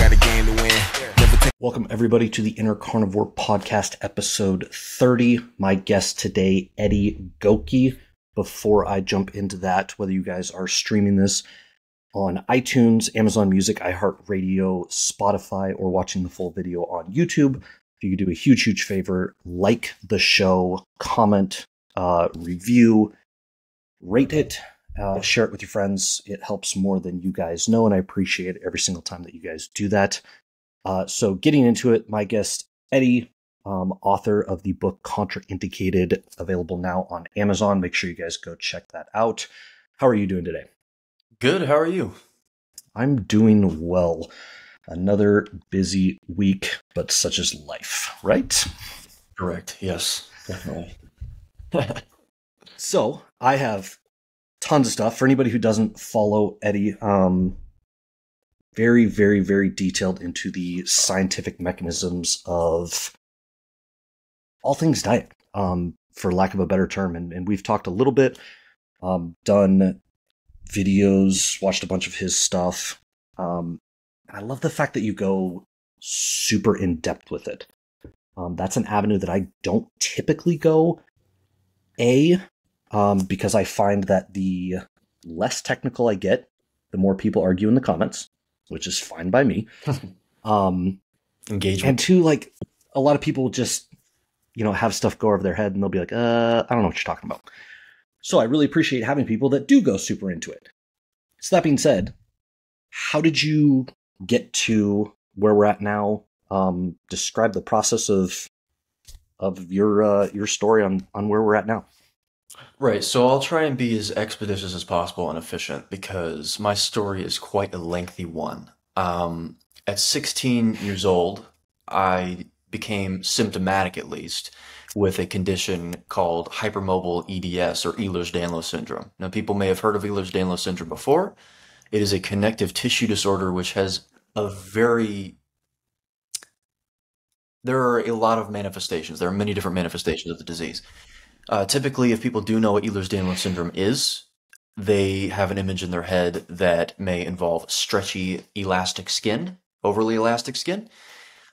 got a game to win. Never take. Welcome, everybody, to the Inner Carnivore Podcast, episode 30. My guest today, Eddie Goeke. Before I jump into that, whether you guys are streaming this on iTunes, Amazon Music, iHeartRadio, Spotify, or watching the full video on YouTube, if you could do a huge, huge favor, like the show, comment, review, rate it, share it with your friends. It helps more than you guys know, and I appreciate it every single time that you guys do that. So getting into it, my guest, Eddie, author of the book Contraindicated, available now on Amazon. Make sure you guys go check that out. How are you doing today? Good. How are you? I'm doing well. Another busy week, but such is life, right? Correct. Yes, definitely. So I have tons of stuff. For anybody who doesn't follow Eddie, very, very, very detailed into the scientific mechanisms of all things diet, for lack of a better term. And we've talked a little bit, done videos, watched a bunch of his stuff. I love the fact that you go super in depth with it. That's an avenue that I don't typically go. Because I find that the less technical I get, the more people argue in the comments, which is fine by me. Engagement. And two, like, a lot of people just, have stuff go over their head and they'll be like, I don't know what you're talking about. So I really appreciate having people that do go super into it. So that being said, how did you get to where we're at now? Describe the process of your story on where we're at now. Right. So I'll try and be as expeditious as possible and efficient because my story is quite a lengthy one. At 16 years old, I became symptomatic, at least, with a condition called hypermobile EDS, or Ehlers-Danlos syndrome. Now, people may have heard of Ehlers-Danlos syndrome before. It is a connective tissue disorder which has there are a lot of manifestations. There are many different manifestations of the disease. Typically, if people do know what Ehlers-Danlos syndrome is, they have an image in their head that may involve stretchy, elastic skin, overly elastic skin,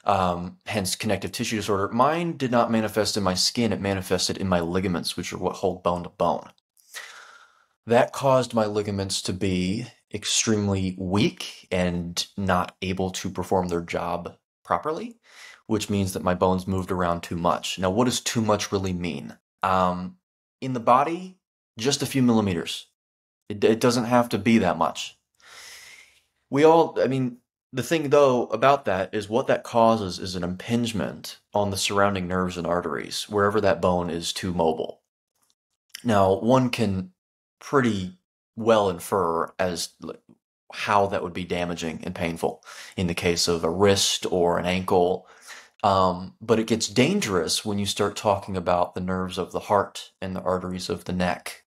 hence connective tissue disorder. Mine did not manifest in my skin. It manifested in my ligaments, which are what hold bone to bone. That caused my ligaments to be extremely weak and not able to perform their job properly, which means that my bones moved around too much. Now, what does too much really mean? In the body, just a few millimeters. It doesn't have to be that much. The thing though about that is what that causes is an impingement on the surrounding nerves and arteries, wherever that bone is too mobile. Now, one can pretty well infer as how that would be damaging and painful in the case of a wrist or an ankle. But it gets dangerous when you start talking about the nerves of the heart and the arteries of the neck.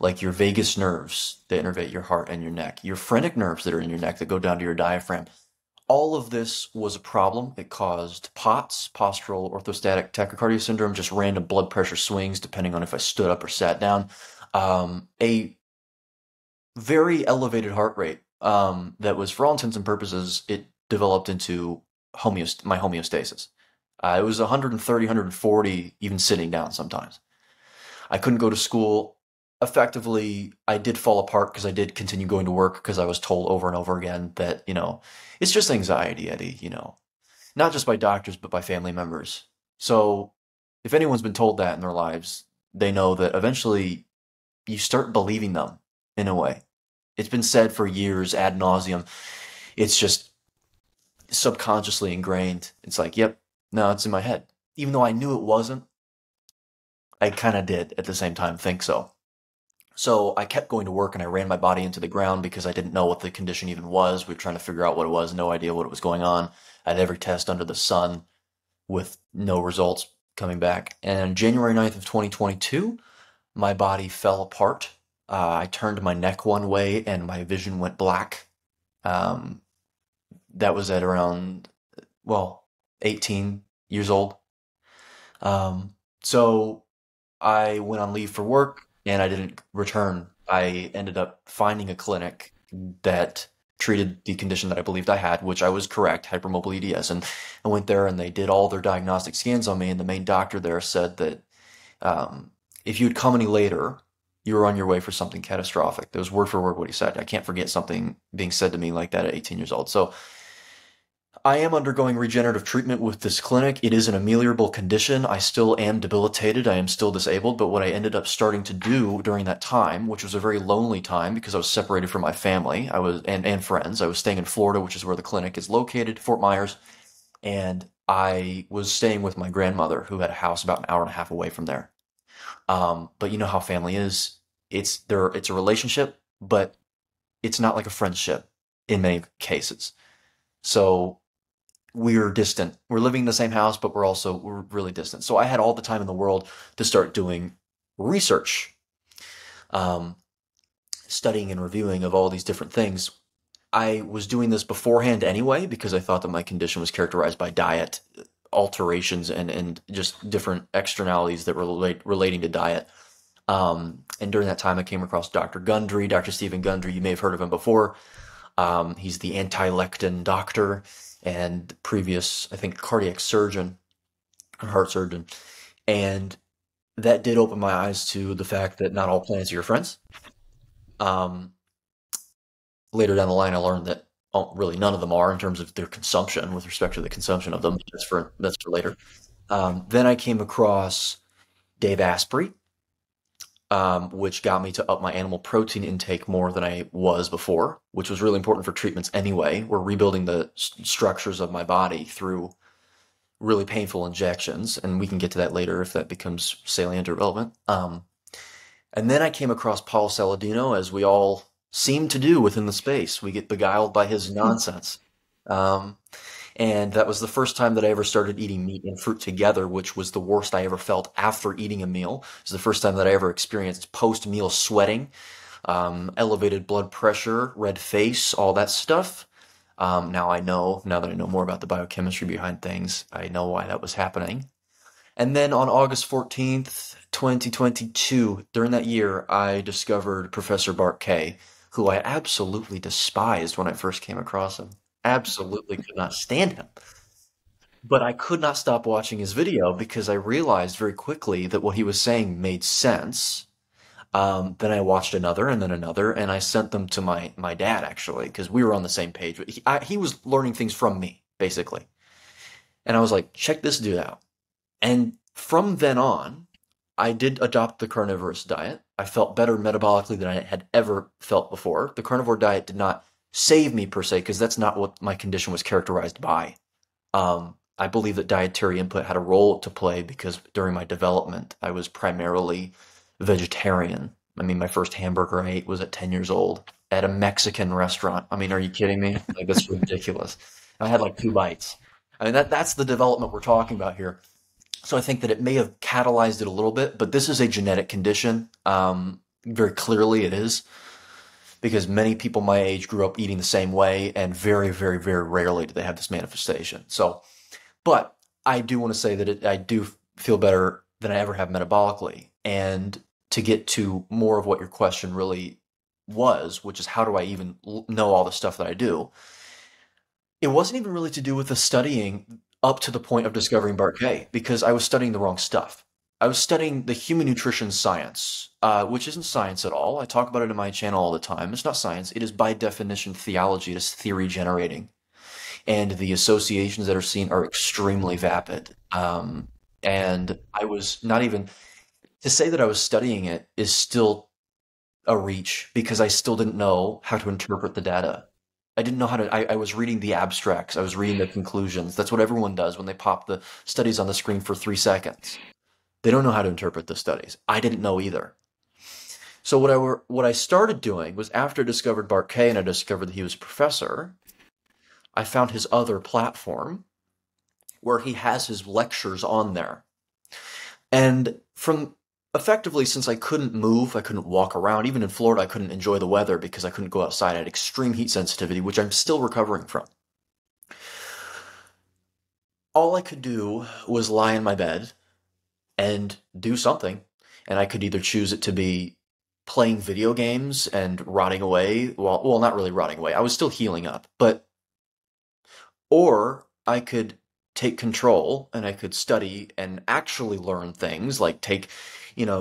Like your vagus nerves that innervate your heart and your neck, your phrenic nerves that are in your neck that go down to your diaphragm. All of this was a problem. It caused POTS, postural orthostatic tachycardia syndrome, just random blood pressure swings depending on if I stood up or sat down. A very elevated heart rate that was, for all intents and purposes, it developed into my homeostasis. It was 130, 140, even sitting down sometimes. I couldn't go to school. Effectively, I did fall apart because I did continue going to work because I was told over and over again that, it's just anxiety, Eddie, not just by doctors, but by family members. So if anyone's been told that in their lives, they know that eventually you start believing them in a way. It's been said for years ad nauseum. It's just subconsciously ingrained. It's like, yep, no, it's in my head. Even though I knew it wasn't, I kind of did at the same time think so. So I kept going to work and I ran my body into the ground because I didn't know what the condition even was. We were trying to figure out what it was, no idea what was going on. I had every test under the sun with no results coming back. And on January 9th of 2022, my body fell apart. I turned my neck one way and my vision went black. That was at around, 18 years old. So I went on leave for work and I didn't return. I ended up finding a clinic that treated the condition that I believed I had, which I was correct, hypermobile EDS. And I went there and they did all their diagnostic scans on me. And the main doctor there said that if you'd come any later, you were on your way for something catastrophic. That was word for word what he said. I can't forget something being said to me like that at 18 years old. So I am undergoing regenerative treatment with this clinic. It is an ameliorable condition. I still am debilitated. I am still disabled. But what I ended up starting to do during that time, which was a very lonely time because I was separated from my family, and friends. I was staying in Florida, which is where the clinic is located, Fort Myers, and I was staying with my grandmother, who had a house about an hour and a half away from there. But you know how family is. It's a relationship, but it's not like a friendship in many cases. So we're distant. We're living in the same house, but we're really distant. So I had all the time in the world to start doing research, studying and reviewing of all these different things. I was doing this beforehand anyway, because I thought that my condition was characterized by diet alterations and just different externalities that relating to diet. And during that time, I came across Dr. Gundry, Dr. Stephen Gundry. You may have heard of him before. He's the anti-lectin doctor and previous, I think, cardiac surgeon, heart surgeon. And that did open my eyes to the fact that not all plants are your friends. Later down the line, I learned that really none of them are in terms of their consumption with respect to the consumption of them. That's for later. Then I came across Dave Asprey, which got me to up my animal protein intake more than I was before, which was really important for treatments anyway. We're rebuilding the structures of my body through really painful injections, and we can get to that later if that becomes salient or relevant. And then I came across Paul Saladino, as we all seem to do within the space. We get beguiled by his nonsense. And that was the first time that I ever started eating meat and fruit together, which was the worst I ever felt after eating a meal. It was the first time that I ever experienced post-meal sweating, elevated blood pressure, red face, all that stuff. Now that I know more about the biochemistry behind things, I know why that was happening. And then on August 14th, 2022, during that year, I discovered Professor Bart K., who I absolutely despised when I first came across him. Absolutely could not stand him. But I could not stop watching his video because I realized very quickly that what he was saying made sense. Then I watched another and then another, and I sent them to my dad, actually, because we were on the same page. He was learning things from me, basically. And I was like, check this dude out. And from then on, I did adopt the carnivorous diet. I felt better metabolically than I had ever felt before. The carnivore diet did not save me per se, because that's not what my condition was characterized by. I believe that dietary input had a role to play because during my development, I was primarily vegetarian. I mean, my first hamburger I ate was at 10 years old at a Mexican restaurant. I mean, are you kidding me? Like, that's ridiculous. I had like 2 bites. I mean, that's the development we're talking about here. So I think that it may have catalyzed it a little bit, but this is a genetic condition. Very clearly it is, because many people my age grew up eating the same way, and very, very, very rarely do they have this manifestation. So, but I do want to say that I do feel better than I ever have metabolically. And to get to more of what your question really was, which is how do I even know all the stuff that I do? It wasn't even really to do with the studying up to the point of discovering Bart K, because I was studying the wrong stuff. I was studying the human nutrition science, which isn't science at all. I talk about it in my channel all the time. It's not science. It is by definition theology. It is theory generating. And the associations that are seen are extremely vapid. And I was not even, to say that I was studying it is still a reach, because I still didn't know how to interpret the data. I didn't know how to, I was reading the abstracts. I was reading the conclusions. That's what everyone does when they pop the studies on the screen for 3 seconds. They don't know how to interpret the studies. I didn't know either. So what I started doing was, after I discovered Bart K and I discovered that he was a professor, I found his other platform where he has his lectures on there. And from effectively, since I couldn't move, I couldn't walk around, even in Florida, I couldn't enjoy the weather because I couldn't go outside. I had extreme heat sensitivity, which I'm still recovering from. All I could do was lie in my bed and do something. And I could either choose it to be playing video games and rotting away. Well, not really rotting away. I was still healing up, or I could take control and I could study and actually learn things like take,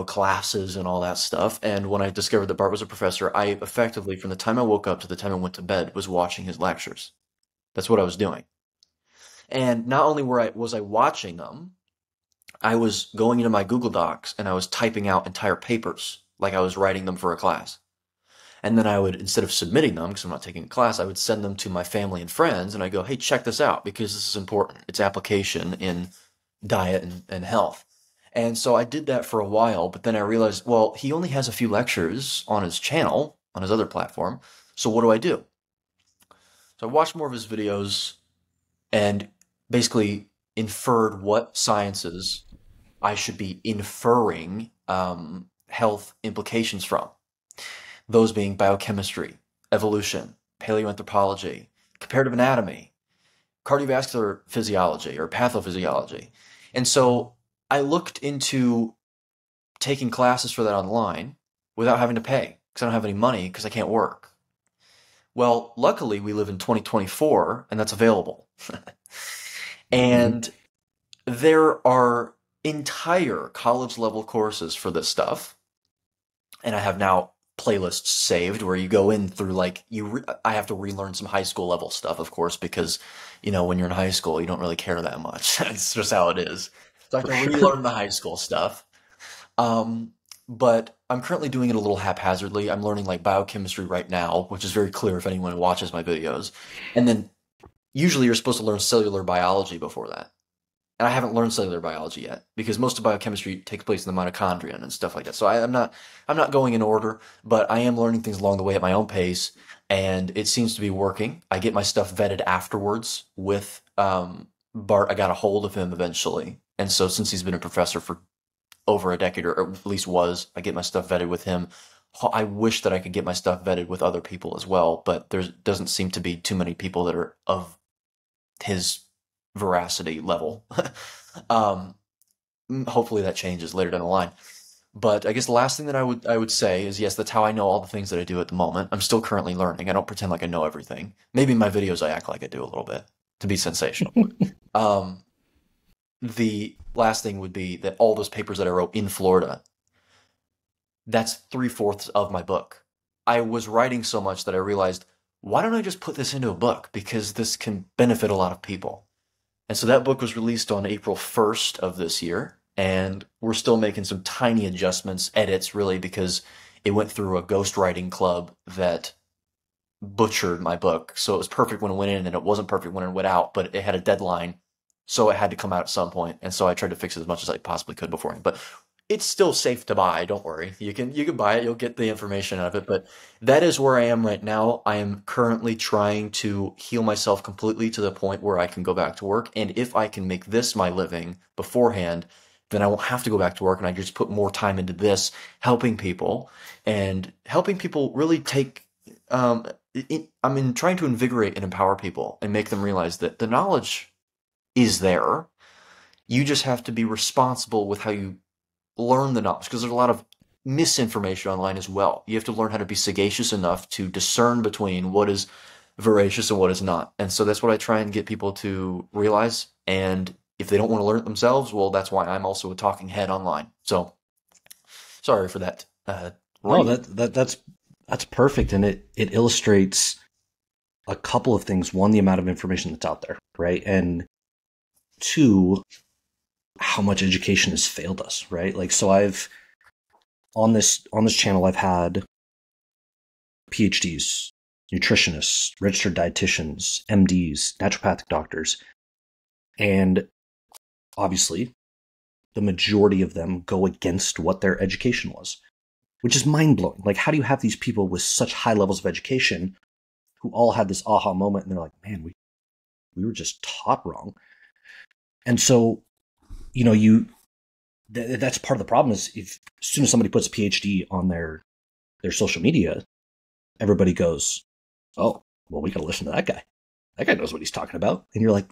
classes and all that stuff. And when I discovered that Bart was a professor, I effectively, from the time I woke up to the time I went to bed, was watching his lectures. That's what I was doing. And not only was I watching them, I was going into my Google Docs and I was typing out entire papers like I was writing them for a class. And then I would, instead of submitting them, because I'm not taking a class, I would send them to my family and friends and I go, hey, check this out because this is important. It's application in diet and health. And so I did that for a while, but then I realized, well, he only has a few lectures on his channel, on his other platform. So what do I do? So I watched more of his videos and basically inferred what sciences I should be inferring health implications from. Those being biochemistry, evolution, paleoanthropology, comparative anatomy, cardiovascular physiology or pathophysiology. And so I looked into taking classes for that online without having to pay because I don't have any money because I can't work. Well, luckily we live in 2024 and that's available. And there are entire college level courses for this stuff. And I have now playlists saved where you go in through I have to relearn some high school level stuff, of course, because, when you're in high school, you don't really care that much. It's just how it is. So I have to relearn the high school stuff. But I'm currently doing it a little haphazardly. I'm learning biochemistry right now, which is very clear if anyone watches my videos. And then usually you're supposed to learn cellular biology before that. And I haven't learned cellular biology yet because most of biochemistry takes place in the mitochondria and stuff like that. So I'm not going in order, but I am learning things along the way at my own pace, and it seems to be working. I get my stuff vetted afterwards with Bart. I got a hold of him eventually, and so since he's been a professor for over a decade, or at least was, I get my stuff vetted with him. I wish that I could get my stuff vetted with other people as well, but there doesn't seem to be too many people that are of his veracity level. Hopefully that changes later down the line. But I guess the last thing that I would say is, yes, that's how I know all the things that I do at the moment. I'm still currently learning. I don't pretend like I know everything. Maybe in my videos I act like I do a little bit to be sensational. The last thing would be that all those papers that I wrote in Florida, that's 3/4 of my book. I was writing so much that I realized, why don't I just put this into a book? Because this can benefit a lot of people. And so that book was released on April 1st of this year, and we're still making some tiny adjustments, edits really, because it went through a ghostwriting club that butchered my book. So it was perfect when it went in, and it wasn't perfect when it went out, but it had a deadline, so it had to come out at some point. And so I tried to fix it as much as I possibly could beforehand. But it's still safe to buy, don't worry. You can buy it, you'll get the information out of it, but that is where I am right now. I am currently trying to heal myself completely to the point where I can go back to work, and if I can make this my living beforehand, then I won't have to go back to work, and I just put more time into this, helping people really take, trying to invigorate and empower people and make them realize that the knowledge is there. You just have to be responsible with how you learn the knowledge, because there's a lot of misinformation online as well. You have to learn how to be sagacious enough to discern between what is veracious and what is not. And so that's what I try and get people to realize. And if they don't want to learn it themselves, well, that's why I'm also a talking head online. So sorry for that. No, that's perfect. And it illustrates a couple of things. One, the amount of information that's out there, right? And two, how much education has failed us, right? So I've on this channel, I've had PhDs, nutritionists, registered dietitians, MDs, naturopathic doctors, and obviously the majority of them go against what their education was, which is mind-blowing. How do you have these people with such high levels of education who all had this aha moment and they're like, man, we were just taught wrong. And so that's part of the problem is as soon as somebody puts a PhD on their social media, everybody goes, oh, well, we got to listen to that guy. That guy knows what he's talking about. And you're like,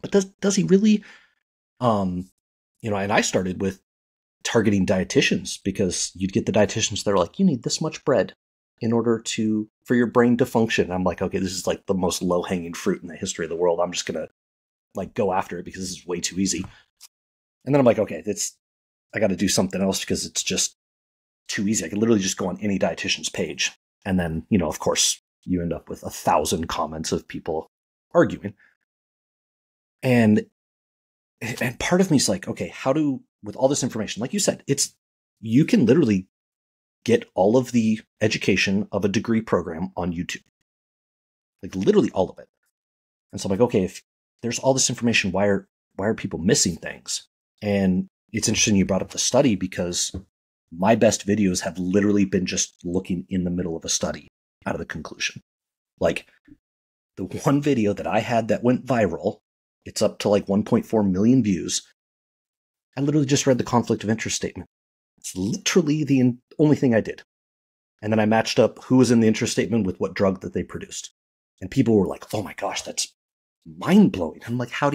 but does he really? And I started with targeting dietitians, because you'd get the dietitians that are like, you need this much bread in order for your brain to function. I'm like, okay, this is like the most low-hanging fruit in the history of the world. I'm just going to like go after it because this is way too easy. And then I'm like, okay, I got to do something else because it's just too easy. I could literally just go on any dietitian's page. And then, of course, you end up with 1,000 comments of people arguing. And part of me is like, okay, with all this information, like you said, you can literally get all of the education of a degree program on YouTube. Like literally all of it. And so I'm like, okay, if there's all this information, why are people missing things? And it's interesting you brought up the study, because my best videos have literally been just looking in the middle of a study out of the conclusion. Like the one video that I had that went viral, it's up to like 1.4 million views. I literally just read the conflict of interest statement. It's literally the only thing I did. And then I matched up who was in the interest statement with what drug that they produced. And people were like, oh my gosh, that's mind-blowing. I'm like, I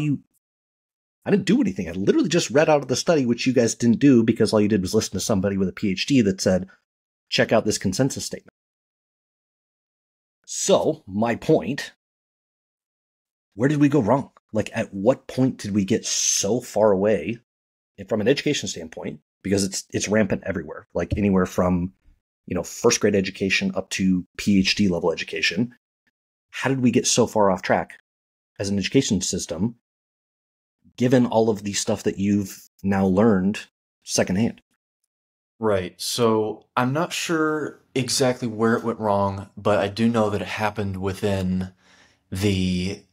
didn't do anything. I literally just read out of the study, which you guys didn't do because all you did was listen to somebody with a PhD that said, check out this consensus statement. So, my point, where did we go wrong? Like, at what point did we get so far away from an education standpoint? Because it's rampant everywhere, like anywhere from, first grade education up to PhD level education. How did we get so far off track as an education system, given all of the stuff that you've now learned secondhand? Right. So I'm not sure exactly where it went wrong, but I do know that it happened within the,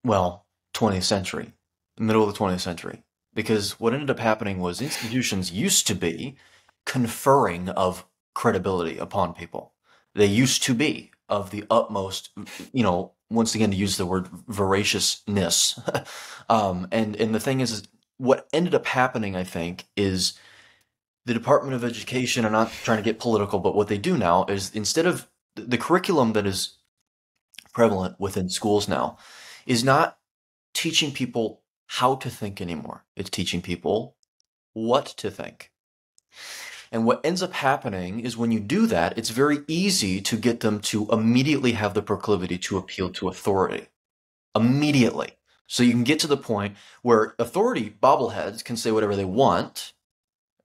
20th century, the middle of the 20th century. Because what ended up happening was institutions used to be conferring of credibility upon people. They used to be of the utmost, once again, to use the word voraciousness. And the thing is, what ended up happening, I think, is the Department of Education, I'm not trying to get political, but what they do now is, instead of the curriculum that is prevalent within schools now, is not teaching people how to think anymore. It's teaching people what to think. And what ends up happening is, when you do that, it's very easy to get them to immediately have the proclivity to appeal to authority. Immediately. So you can get to the point where authority bobbleheads can say whatever they want.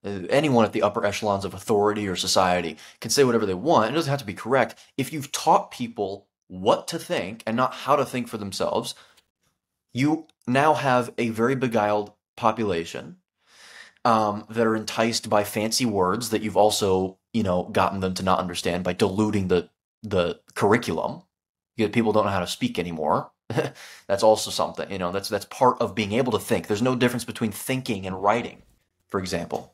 Anyone at the upper echelons of authority or society can say whatever they want. It doesn't have to be correct. If you've taught people what to think and not how to think for themselves, you now have a very beguiled population that are enticed by fancy words that you've also, gotten them to not understand by diluting the curriculum. People don't know how to speak anymore. That's also something, that's part of being able to think. There's no difference between thinking and writing, for example.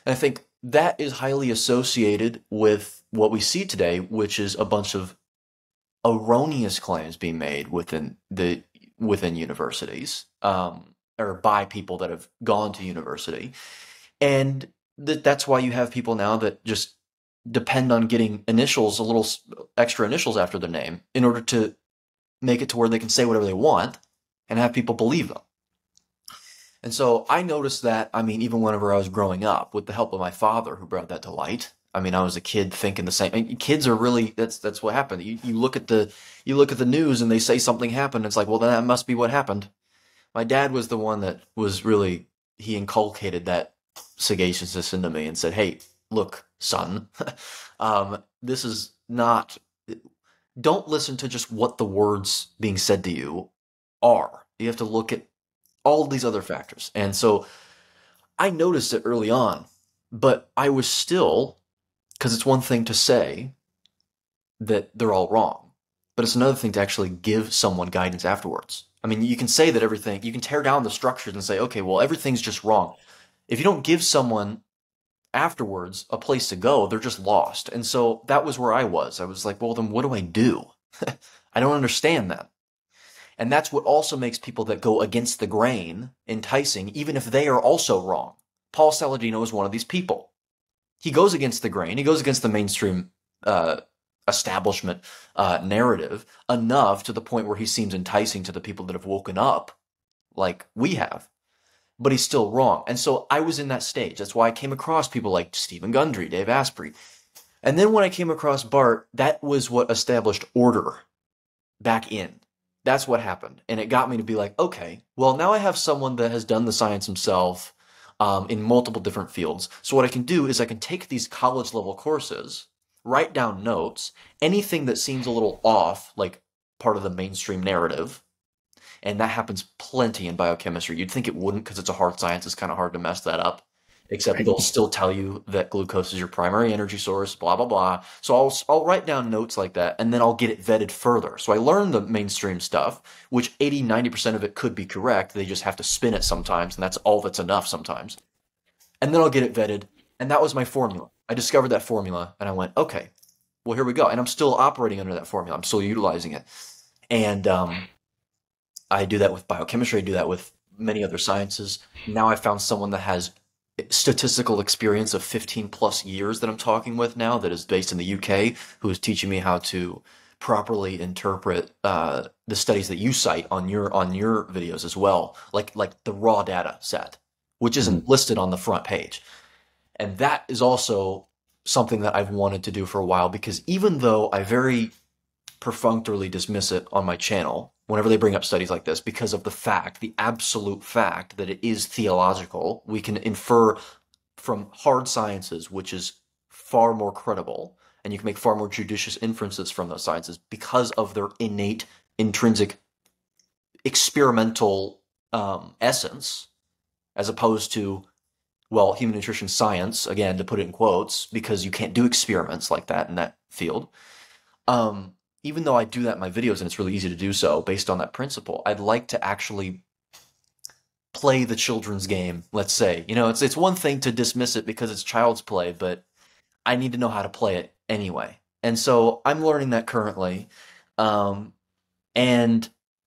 And I think that is highly associated with what we see today, which is a bunch of erroneous claims being made within universities, or by people that have gone to university. And that's why you have people now that just depend on getting initials, a little extra initials after their name, in order to make it to where they can say whatever they want and have people believe them. And so I noticed that, even whenever I was growing up, with the help of my father, who brought that to light. I was a kid thinking the same. Kids are really, that's what happened. You look at the news and they say something happened. It's like, well, then that must be what happened. My dad was the one that was really, he inculcated that sagaciousness into me and said, hey, look, son, this is not, don't listen to just what the words being said to you are. You have to look at all these other factors. And so I noticed it early on, but I was still, because it's one thing to say that they're all wrong, but it's another thing to actually give someone guidance afterwards. You can say that everything, you can tear down the structures and say, okay, well, everything's just wrong. If you don't give someone afterwards a place to go, they're just lost. And so that was where I was. I was like, well, then what do I do? I don't understand that. And that's what also makes people that go against the grain enticing, even if they are also wrong. Paul Saladino is one of these people. He goes against the grain. He goes against the mainstream establishment narrative enough to the point where he seems enticing to the people that have woken up like we have. but he's still wrong. And so I was in that stage. That's why I came across people like Stephen Gundry, Dave Asprey. And then when I came across Bart, that was what established order back in. That's what happened. And it got me to be like, okay, well, now I have someone that has done the science himself in multiple different fields. So what I can do is I can take these college level courses, write down notes, anything that seems a little off, like part of the mainstream narrative. And that happens plenty in biochemistry. You'd think it wouldn't because it's a hard science. It's kind of hard to mess that up. Except they'll still tell you that glucose is your primary energy source, blah, blah, blah. So I'll write down notes like that, and then I'll get it vetted further. So I learn the mainstream stuff, which 80-90% of it could be correct. They just have to spin it sometimes, and that's all that's enough sometimes. And then I'll get it vetted, and that was my formula. I discovered that formula, and I went, okay, well, here we go. And I'm still operating under that formula. I'm still utilizing it. And I do that with biochemistry. I do that with many other sciences. Now I found someone that has statistical experience of 15 plus years that I'm talking with now, that is based in the UK, who is teaching me how to properly interpret the studies that you cite on your videos as well, like the raw data set, which isn't listed on the front page. And that is also something that I've wanted to do for a while, because even though I very perfunctorily dismiss it on my channel whenever they bring up studies like this, because of the absolute fact that it is theological, we can infer from hard sciences, which is far more credible, and you can make far more judicious inferences from those sciences because of their innate, intrinsic, experimental essence, as opposed to, well, human nutrition science, again, to put it in quotes, because you can't do experiments like that in that field. Even though I do that in my videos and it's really easy to do so based on that principle, I'd like to actually play the children's game, let's say. You know, it's one thing to dismiss it because it's child's play, but I need to know how to play it anyway. And so I'm learning that currently. And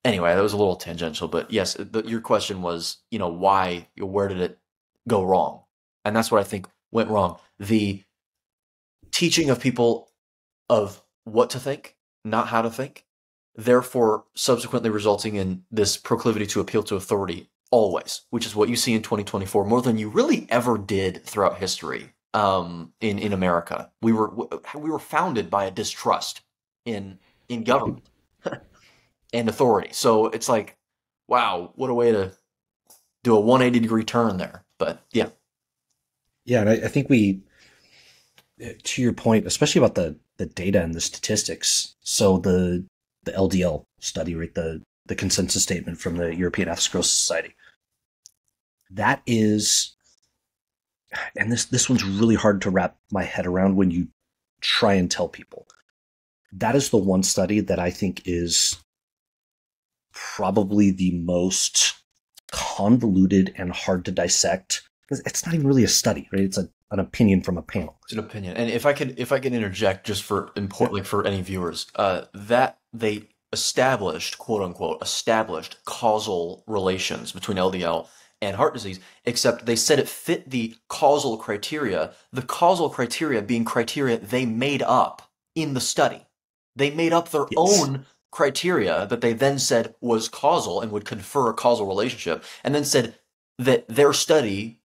anyway, that was a little tangential, but yes, your question was, you know, where did it go wrong? And that's what I think went wrong. The teaching of people of what to think, not how to think, therefore subsequently resulting in this proclivity to appeal to authority always, which is what you see in 2024 more than you really ever did throughout history in America. We were founded by a distrust in government and authority. So it's like, wow, what a way to do a 180-degree turn there. But yeah. Yeah, and I think to your point, especially about the data and the statistics. So the LDL study, right? The consensus statement from the European Atherosclerosis Society. That is, and this one's really hard to wrap my head around when you try and tell people. That is the one study that I think is probably the most convoluted and hard to dissect, because it's not even really a study, right? It's an opinion from a panel. It's an opinion. And if I could interject just for importantly for any viewers, that they established, quote unquote, causal relations between LDL and heart disease, except they said it fit the causal criteria being criteria they made up in the study. They made up their own criteria that they then said was causal and would confer a causal relationship, and then said that their study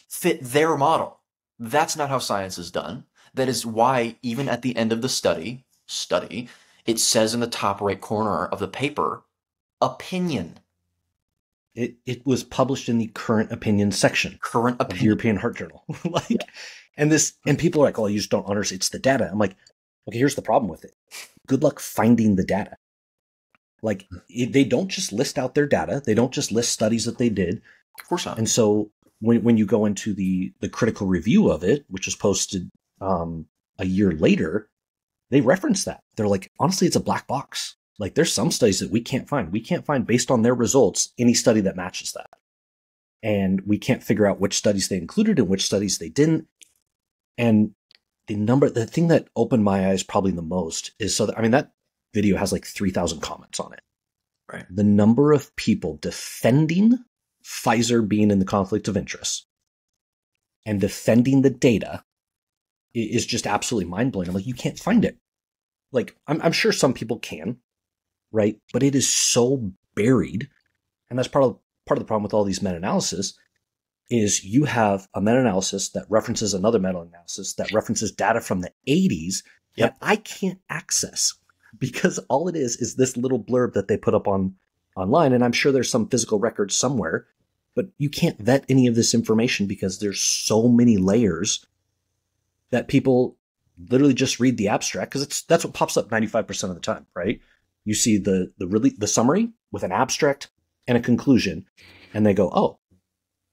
fit their model. That's not how science is done. That is why even at the end of the study, it says in the top right corner of the paper, opinion. It was published in the current opinion section of the European Heart Journal. And people are like, oh, you just don't understand. It's the data. I'm like, okay, here's the problem with it. Good luck finding the data. Like, they don't just list out their data. They don't just list studies that they did. Of course not. And so when you go into the critical review of it, which was posted a year later, they reference that. They're like, honestly, it's a black box. Like, there's some studies that we can't find. We can't find, based on their results, any study that matches that. And we can't figure out which studies they included and which studies they didn't. And the thing that opened my eyes probably the most is, that video has like 3,000 comments on it. Right. The number of people defending Pfizer being in the conflict of interest and defending the data is just absolutely mind-blowing. I'm like, you can't find it. Like, I'm sure some people can, right? But it is so buried. And that's part of the problem with all these meta-analysis is you have a meta-analysis that references another meta-analysis that references data from the 80s that I can't access because all it is this little blurb that they put up online. And I'm sure there's some physical record somewhere, but you can't vet any of this information because there's so many layers that people literally just read the abstract because that's what pops up 95% of the time, right? You see the summary with an abstract and a conclusion, and they go, oh,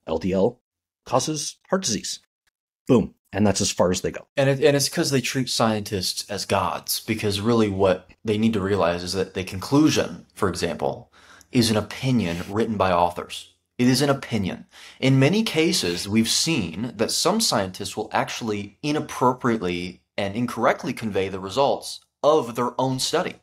LDL causes heart disease. Boom. And that's as far as they go. And it's because they treat scientists as gods, because really what they need to realize is that the conclusion, for example, is an opinion written by authors. It is an opinion. In many cases, we've seen that some scientists will actually inappropriately and incorrectly convey the results of their own study.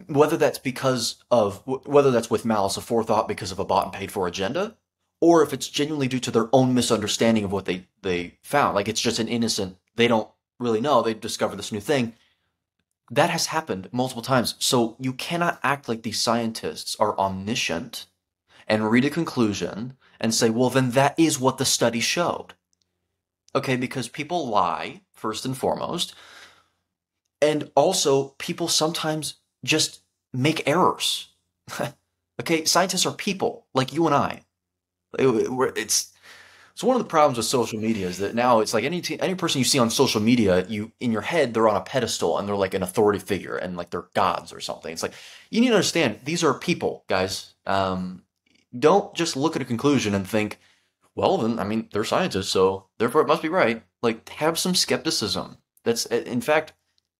Whether that's with malice aforethought because of a bought and paid for agenda, or if it's genuinely due to their own misunderstanding of what they found. Like it's just an innocent, they don't really know, they discovered this new thing. That has happened multiple times. So you cannot act like these scientists are omniscient and read a conclusion and say, well, then that is what the study showed. Okay, because people lie, first and foremost. And also, people sometimes just make errors. Okay, scientists are people like you and I. It's one of the problems with social media is that now it's like any person you see on social media, you in your head they're on a pedestal and they're like an authority figure and like they're gods or something. It's like you need to understand these are people, guys. Don't just look at a conclusion and think, well, then I mean they're scientists, so therefore it must be right. Like have some skepticism. That's in fact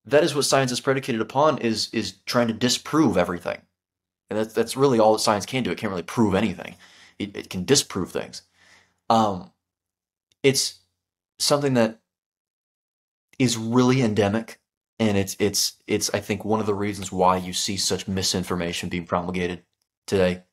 that is what science is predicated upon is trying to disprove everything, and that's really all that science can do. It can't really prove anything. It can disprove things. It's something that is really endemic, and it's I think one of the reasons why you see such misinformation being promulgated today,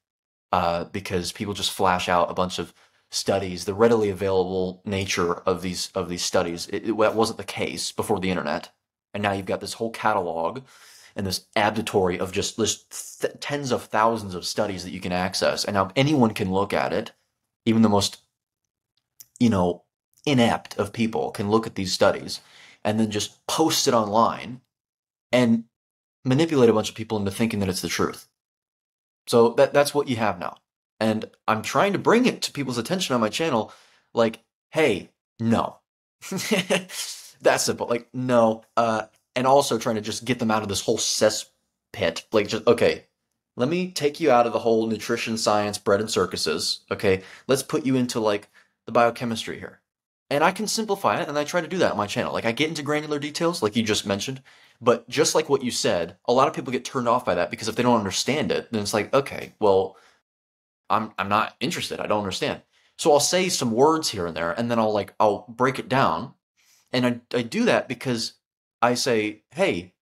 because people just flash out a bunch of studies, the readily available nature of these studies. That wasn't the case before the internet, and now you've got this whole catalog and this abditory of just tens of thousands of studies that you can access. And now anyone can look at it, even the most, inept of people can look at these studies and then just post it online and manipulate a bunch of people into thinking that it's the truth. So that's what you have now. And I'm trying to bring it to people's attention on my channel, like, hey, no. That's simple. Like, no. And also trying to just get them out of this whole cesspit. Like, just, okay, let me take you out of the whole nutrition science, bread and circuses. Okay, let's put you into, like, the biochemistry here. And I can simplify it, and I try to do that on my channel. Like, I get into granular details, like you just mentioned. But just like what you said, a lot of people get turned off by that because if they don't understand it, then it's like, okay, well, I'm not interested. I don't understand. So I'll say some words here and there, and then I'll break it down. And I do that because I say, hey,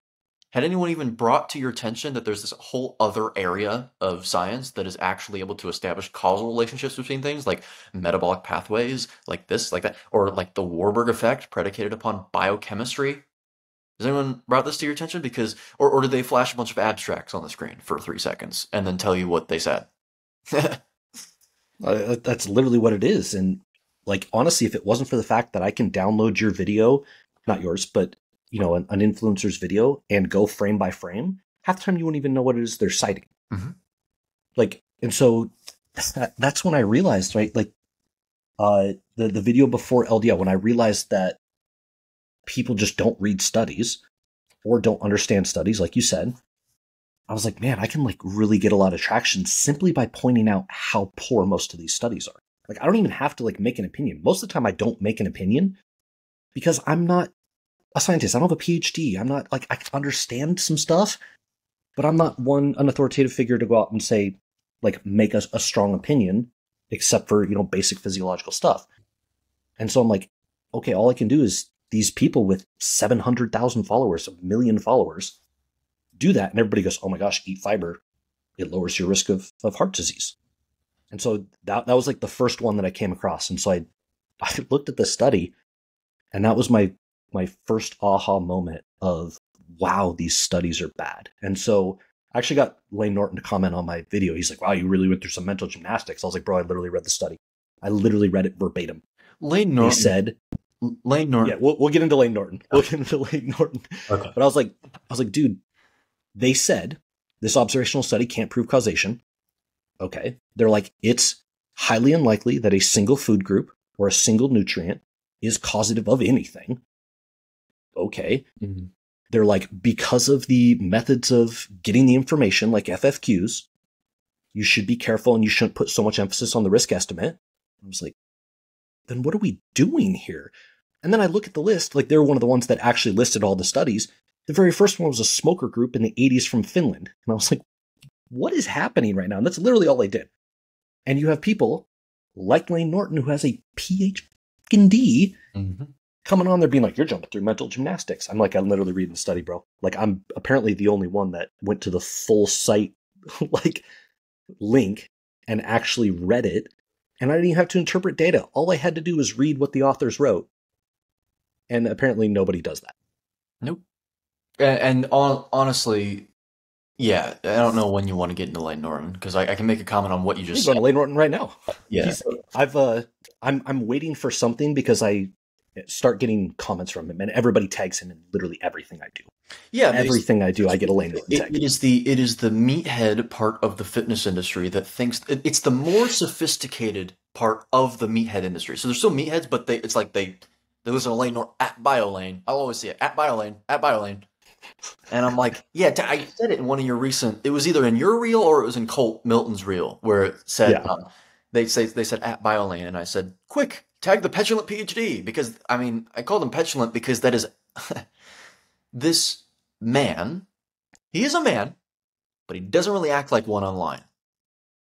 had anyone even brought to your attention that there's this whole other area of science that is actually able to establish causal relationships between things like metabolic pathways, like this, like that, or like the Warburg effect predicated upon biochemistry? Has anyone brought this to your attention? Because, or did they flash a bunch of abstracts on the screen for 3 seconds and then tell you what they said? That's literally what it is. And like, honestly, if it wasn't for the fact that I can download your video, not yours, but an influencer's video and go frame by frame, half the time you won't even know what it is they're citing. Mm-hmm. Like, and so that's when I realized, right? Like, the video before LDL, when I realized that people just don't read studies or don't understand studies, like you said, I was like, man, I can like really get a lot of traction simply by pointing out how poor most of these studies are. Like, I don't even have to like make an opinion. Most of the time I don't make an opinion because I'm not a scientist. I don't have a PhD. I'm not like, I understand some stuff, but I'm not an authoritative figure to go out and say, like, make a strong opinion, except for, basic physiological stuff. And so I'm like, okay, all I can do is these people with 700,000 followers, 1 million followers, do that. And everybody goes, oh my gosh, eat fiber. It lowers your risk of heart disease. And so that was like the first one that I came across. And so I looked at the study, and that was my first aha moment of, wow, these studies are bad. And so I actually got Lane Norton to comment on my video. He's like, wow, you really went through some mental gymnastics. I was like, bro, I literally read the study. I literally read it verbatim. Lane They Norton. said, Lane Norton. yeah, we'll get into Lane Norton. We'll get into Lane Norton. Okay. But I was like, dude, they said this observational study can't prove causation. Okay. They're like, it's highly unlikely that a single food group or a single nutrient is causative of anything. Okay. Mm-hmm. They're like, because of the methods of getting the information, like FFQs, you should be careful and you shouldn't put so much emphasis on the risk estimate. I was like, then what are we doing here? And then I look at the list, like they're one of the ones that actually listed all the studies. The very first one was a smoker group in the 80s from Finland. And I was like, what is happening right now? And that's literally all they did. And you have people like Lane Norton, who has a PhD, coming on there being like, you're jumping through mental gymnastics. I'm like, I'm literally reading the study, bro. Like, I'm apparently the only one that went to the full site, like, link and actually read it. And I didn't even have to interpret data. All I had to do was read what the authors wrote. And apparently nobody does that. Nope. And honestly, yeah, I don't know when you want to get into Lane Norton, because I can make a comment on what you just said. I'm going to Lane Norton right now. Yeah. I'm waiting for something because I start getting comments from him, and everybody tags him in literally everything I do. Yeah, everything I do, I get a Lane Norton tag. It is the meathead part of the fitness industry that thinks it's the more sophisticated part of the meathead industry. So there's still meatheads, but they listen to Lane Norton at BioLane. I'll always see it at BioLane. And I'm like, yeah, I said it in one of your recent. It was either in your reel or it was in Colt Milton's reel, where it said they said at BioLane, and I said, quick, tag the petulant PhD, because I called him petulant because that is this man. He is a man, but he doesn't really act like one online.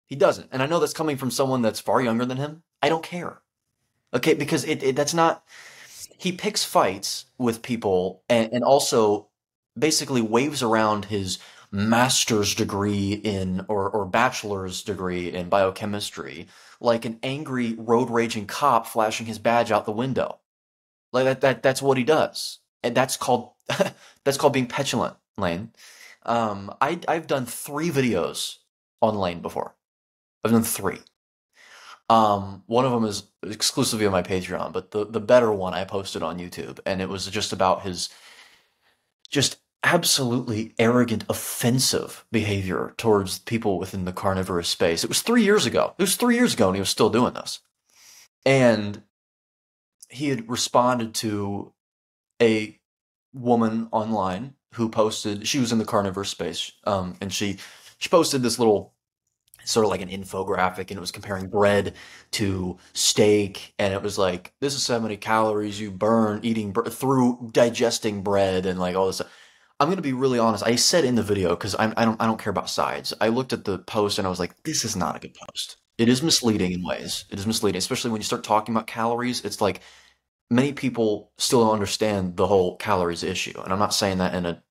He doesn't, and I know that's coming from someone that's far younger than him. I don't care, okay, because that's not. He picks fights with people, and also basically waves around his master's degree in or bachelor's degree in biochemistry like an angry road raging cop flashing his badge out the window. Like that's what he does. And that's called being petulant, Lane. I've done 3 videos on Lane before. I've done 3. One of them is exclusively on my Patreon, but the better one I posted on YouTube, and it was just about his just absolutely arrogant, offensive behavior towards people within the carnivorous space. It was 3 years ago. It was 3 years ago, and he was still doing this. And he had responded to a woman online who posted, she was in the carnivore space, and she posted this little sort of like an infographic, and it was comparing bread to steak, and it was like, this is how many calories you burn eating through digesting bread, and like all this stuff. I'm going to be really honest. I said in the video, because I don't care about sides. I looked at the post and I was like, this is not a good post. It is misleading in ways. It is misleading, especially when you start talking about calories. It's like many people still don't understand the whole calories issue, and I'm not saying that in a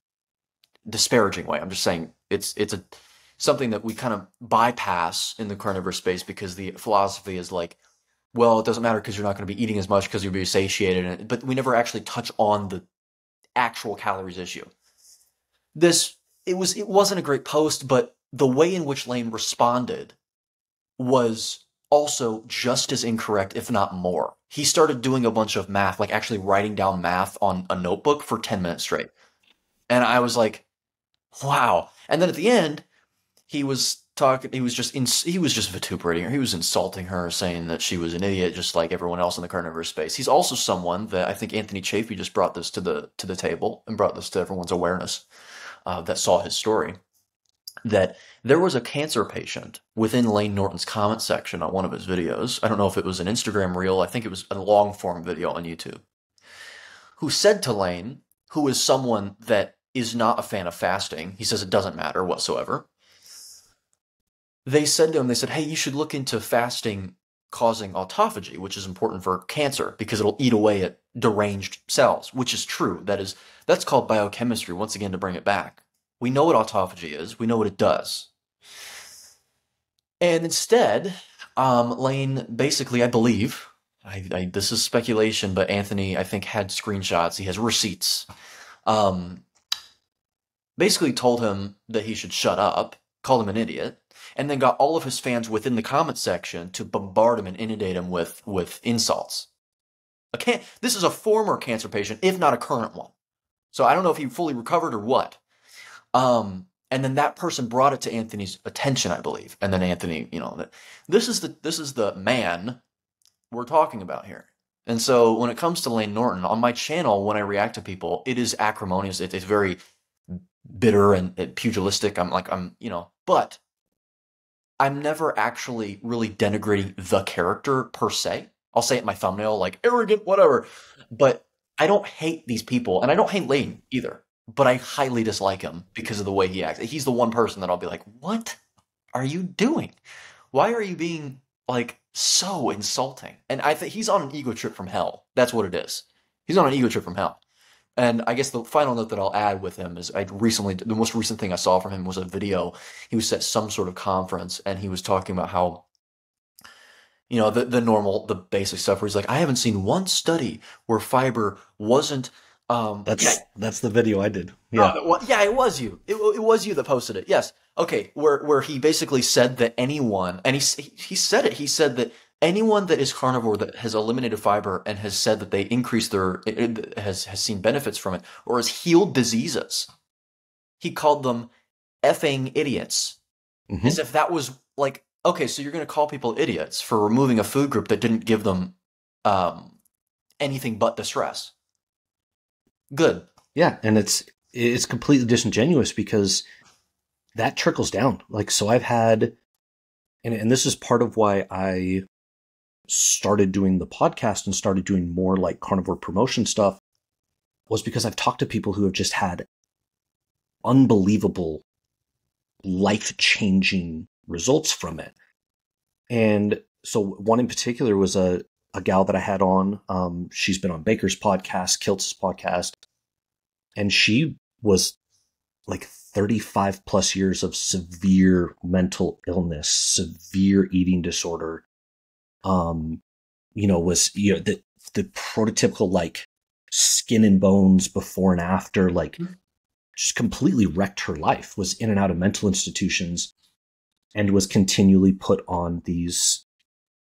disparaging way. I'm just saying it's something that we kind of bypass in the carnivore space, because the philosophy is like, well, it doesn't matter because you're not going to be eating as much because you'll be satiated. But we never actually touch on the actual calories issue. It wasn't a great post, but the way in which Lane responded was also just as incorrect, if not more. He started doing a bunch of math, like actually writing down math on a notebook for 10 minutes straight. And I was like, wow. And then at the end, he was talking, he was just vituperating her. He was insulting her, saying that she was an idiot, just like everyone else in the carnivore space. He's also someone that I think Anthony Chafee just brought this to the table and brought this to everyone's awareness that saw his story, that there was a cancer patient within Lane Norton's comment section on one of his videos. I don't know if it was an Instagram reel. I think it was a long form video on YouTube, who said to Lane, who is someone that is not a fan of fasting, he says it doesn't matter whatsoever. They said to him, hey, you should look into fasting causing autophagy, which is important for cancer because it'll eat away at deranged cells, which is true. That's called biochemistry, once again, to bring it back. We know what autophagy is. We know what it does. And instead, Lane basically, I believe, this is speculation, but Anthony, I think, had screenshots. He has receipts. Basically told him that he should shut up, called him an idiot, and then got all of his fans within the comment section to bombard him and inundate him with insults. This is a former cancer patient, if not a current one. So I don't know if he fully recovered or what. And then that person brought it to Anthony's attention, I believe. And then Anthony, this is the man we're talking about here. And so when it comes to Layne Norton, on my channel, when I react to people, it is acrimonious. It's very bitter and pugilistic. But I'm never actually really denigrating the character per se. I'll say it in my thumbnail, like arrogant, whatever. But I don't hate these people, and I don't hate Layne either. But I highly dislike him because of the way he acts. He's the one person that I'll be like, what are you doing? Why are you being like so insulting? And I think he's on an ego trip from hell. That's what it is. He's on an ego trip from hell. And I guess the final note that I'll add with him is the most recent thing I saw from him was a video. He was at some sort of conference, and he was talking about how, the basic stuff where he's like, I haven't seen one study where fiber wasn't. That's the video I did. Yeah. It was you. It was you that posted it. Yes. Okay. Where he basically said that anyone, and he said it. He said that anyone that is carnivore that has eliminated fiber and has said that they increased has seen benefits from it or has healed diseases, he called them effing idiots. Mm-hmm. As if that was like, okay, so you're going to call people idiots for removing a food group that didn't give them anything but distress. Good. Yeah, and it's completely disingenuous because that trickles down. Like, so I've had, and this is part of why I started doing the podcast and started doing more like carnivore promotion stuff, was because I've talked to people who have just had unbelievable life-changing results from it. And so one in particular was a gal that I had on. She's been on Baker's podcast, Kiltz's podcast, and she was like 35 plus years of severe mental illness, severe eating disorder. The prototypical like skin and bones before and after, like just completely wrecked her life, was in and out of mental institutions, and was continually put on these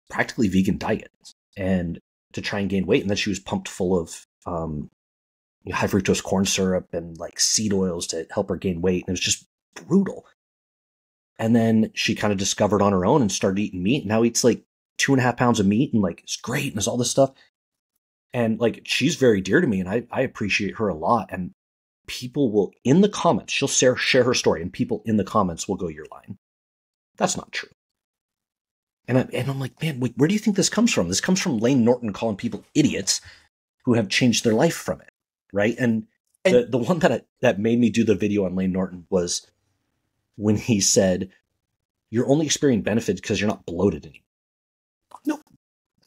practically vegan diets and to try and gain weight. And then she was pumped full of high fructose corn syrup and like seed oils to help her gain weight. And it was just brutal. And then she kind of discovered on her own and started eating meat. Now eats like 2.5 pounds of meat and like it's great and there's all this stuff. And like she's very dear to me and I appreciate her a lot. And people will in the comments, she'll share her story and people in the comments will go, "You're lying. That's not true." And I'm like, man, where do you think this comes from? This comes from Layne Norton calling people idiots who have changed their life from it, right? And the one that made me do the video on Layne Norton was when he said, "You're only experiencing benefits because you're not bloated anymore." No.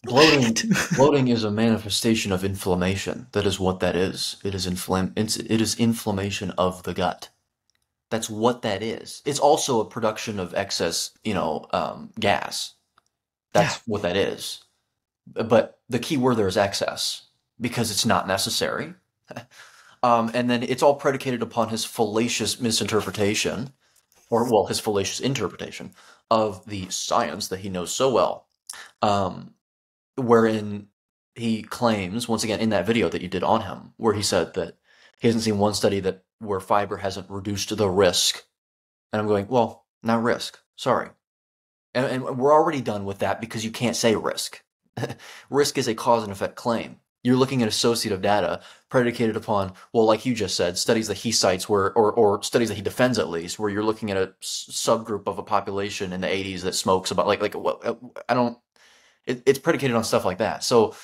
Bloating is a manifestation of inflammation. That is what that is. It is inflammation of the gut. That's what that is. It's also a production of excess, gas. That's what that is. But the key word there is excess, because it's not necessary. And then it's all predicated upon his fallacious misinterpretation, his fallacious interpretation of the science that he knows so well. Wherein he claims, once again, in that video that you did on him, where he said that he hasn't seen one study where fiber hasn't reduced the risk. And I'm going, well, not risk. Sorry. And we're already done with that because you can't say risk. Risk is a cause and effect claim. You're looking at associative data predicated upon, well, like you just said, studies that he cites or studies that he defends at least, where you're looking at a subgroup of a population in the 80s that smokes about it's predicated on stuff like that. So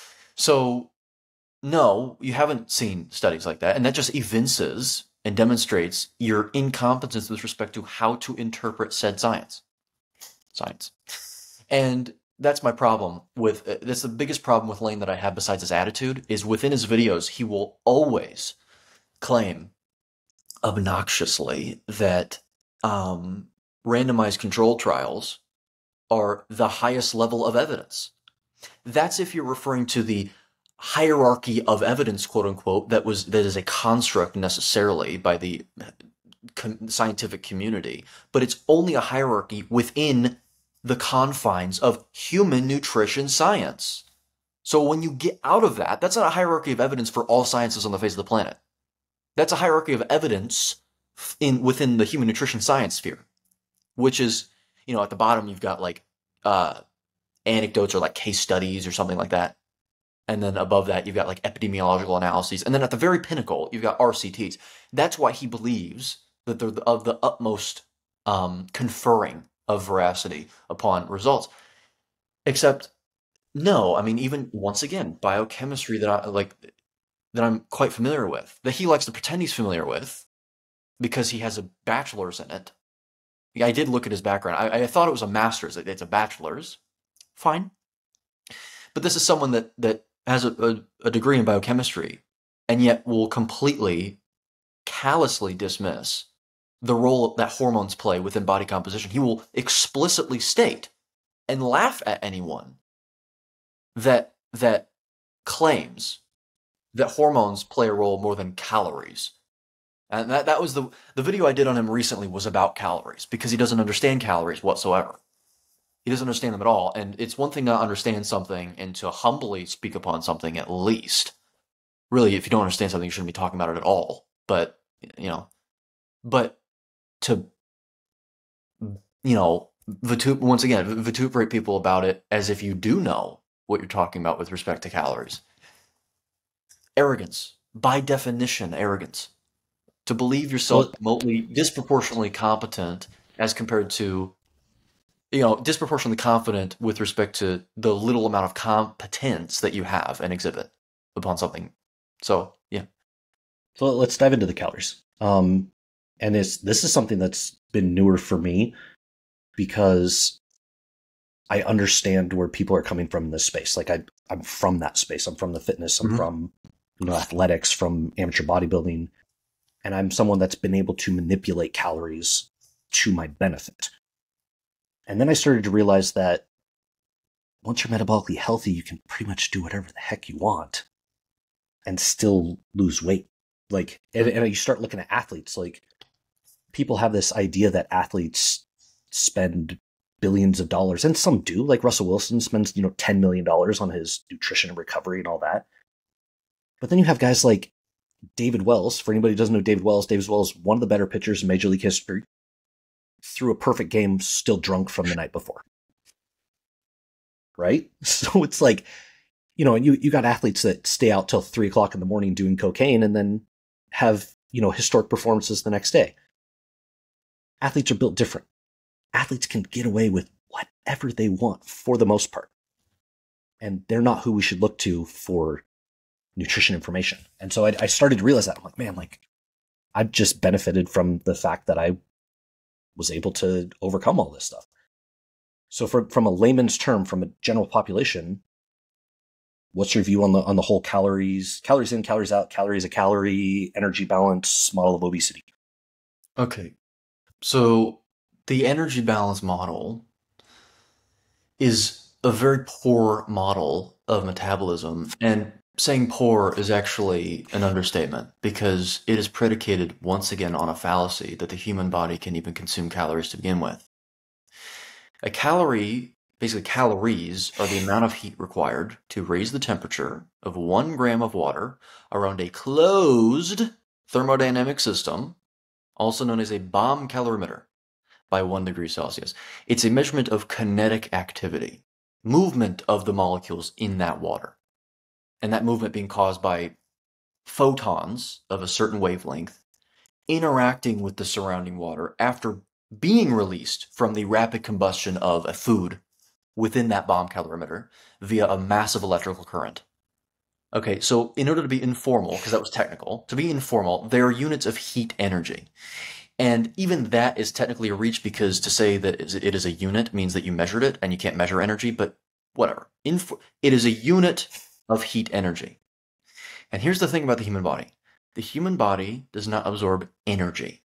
no, you haven't seen studies like that. And that just evinces and demonstrates your incompetence with respect to how to interpret said science. And that's my problem that's the biggest problem with Layne that I have besides his attitude, is within his videos, he will always claim obnoxiously that randomized control trials are the highest level of evidence. That's if you're referring to the hierarchy of evidence, quote unquote, that is a construct necessarily by the scientific community, but it's only a hierarchy within the confines of human nutrition science. So when you get out of that, that's not a hierarchy of evidence for all sciences on the face of the planet. That's a hierarchy of evidence within the human nutrition science sphere, which is, at the bottom you've got like anecdotes or like case studies or something like that. And then above that, you've got like epidemiological analyses. And then at the very pinnacle, you've got RCTs. That's why he believes that they're of the utmost conferring of veracity upon results. Except, no, I mean, even once again, biochemistry that I'm quite familiar with, that he likes to pretend he's familiar with because he has a bachelor's in it. Yeah, I did look at his background. I thought it was a master's. It's a bachelor's. Fine. But this is someone that has a degree in biochemistry and yet will completely, callously dismiss the role that hormones play within body composition. He will explicitly state and laugh at anyone that claims that hormones play a role more than calories. And that was the video I did on him recently was about calories, because he doesn't understand calories whatsoever. He doesn't understand them at all. And it's one thing to understand something and to humbly speak upon something at least. Really, if you don't understand something, you shouldn't be talking about it at all. But, to, vituperate people about it as if you do know what you're talking about with respect to calories. Arrogance. By definition, arrogance. To believe yourself remotely disproportionately competent as compared to, disproportionately confident with respect to the little amount of competence that you have and exhibit upon something. So, yeah. So let's dive into the calories. And this is something that's been newer for me because I understand where people are coming from in this space. Like I'm from that space. I'm from the fitness. I'm from, athletics, from amateur bodybuilding. And I'm someone that's been able to manipulate calories to my benefit. And then I started to realize that once you're metabolically healthy, you can pretty much do whatever the heck you want and still lose weight. Like, and you start looking at athletes, like people have this idea that athletes spend billions of dollars, and some do, like Russell Wilson spends, $10 million on his nutrition and recovery and all that. But then you have guys like David Wells. For anybody who doesn't know David Wells, one of the better pitchers in Major League history, threw a perfect game still drunk from the night before. Right? So it's like, and you got athletes that stay out till 3:00 in the morning doing cocaine and then have, historic performances the next day. Athletes are built different. Athletes can get away with whatever they want for the most part. And they're not who we should look to for nutrition information. And so I started to realize that. I'm like, man, I've just benefited from the fact that I was able to overcome all this stuff. So from a layman's term, from a general population, what's your view on the whole calories in, calories out, calories a calorie, energy balance model of obesity? Okay. So the energy balance model is a very poor model of metabolism, and saying poor is actually an understatement because it is predicated once again on a fallacy that the human body can even consume calories to begin with. A calorie, basically calories, are the amount of heat required to raise the temperature of 1 gram of water around a closed thermodynamic system, also known as a bomb calorimeter, by 1 degree Celsius. It's a measurement of kinetic activity, movement of the molecules in that water. And that movement being caused by photons of a certain wavelength interacting with the surrounding water after being released from the rapid combustion of a food within that bomb calorimeter via a massive electrical current. Okay, so in order to be informal, because that was technical, to be informal, there are units of heat energy. And even that is technically a reach, because to say that it is a unit means that you measured it and you can't measure energy, but whatever. It is a unit of heat energy. And here's the thing about the human body. The human body does not absorb energy.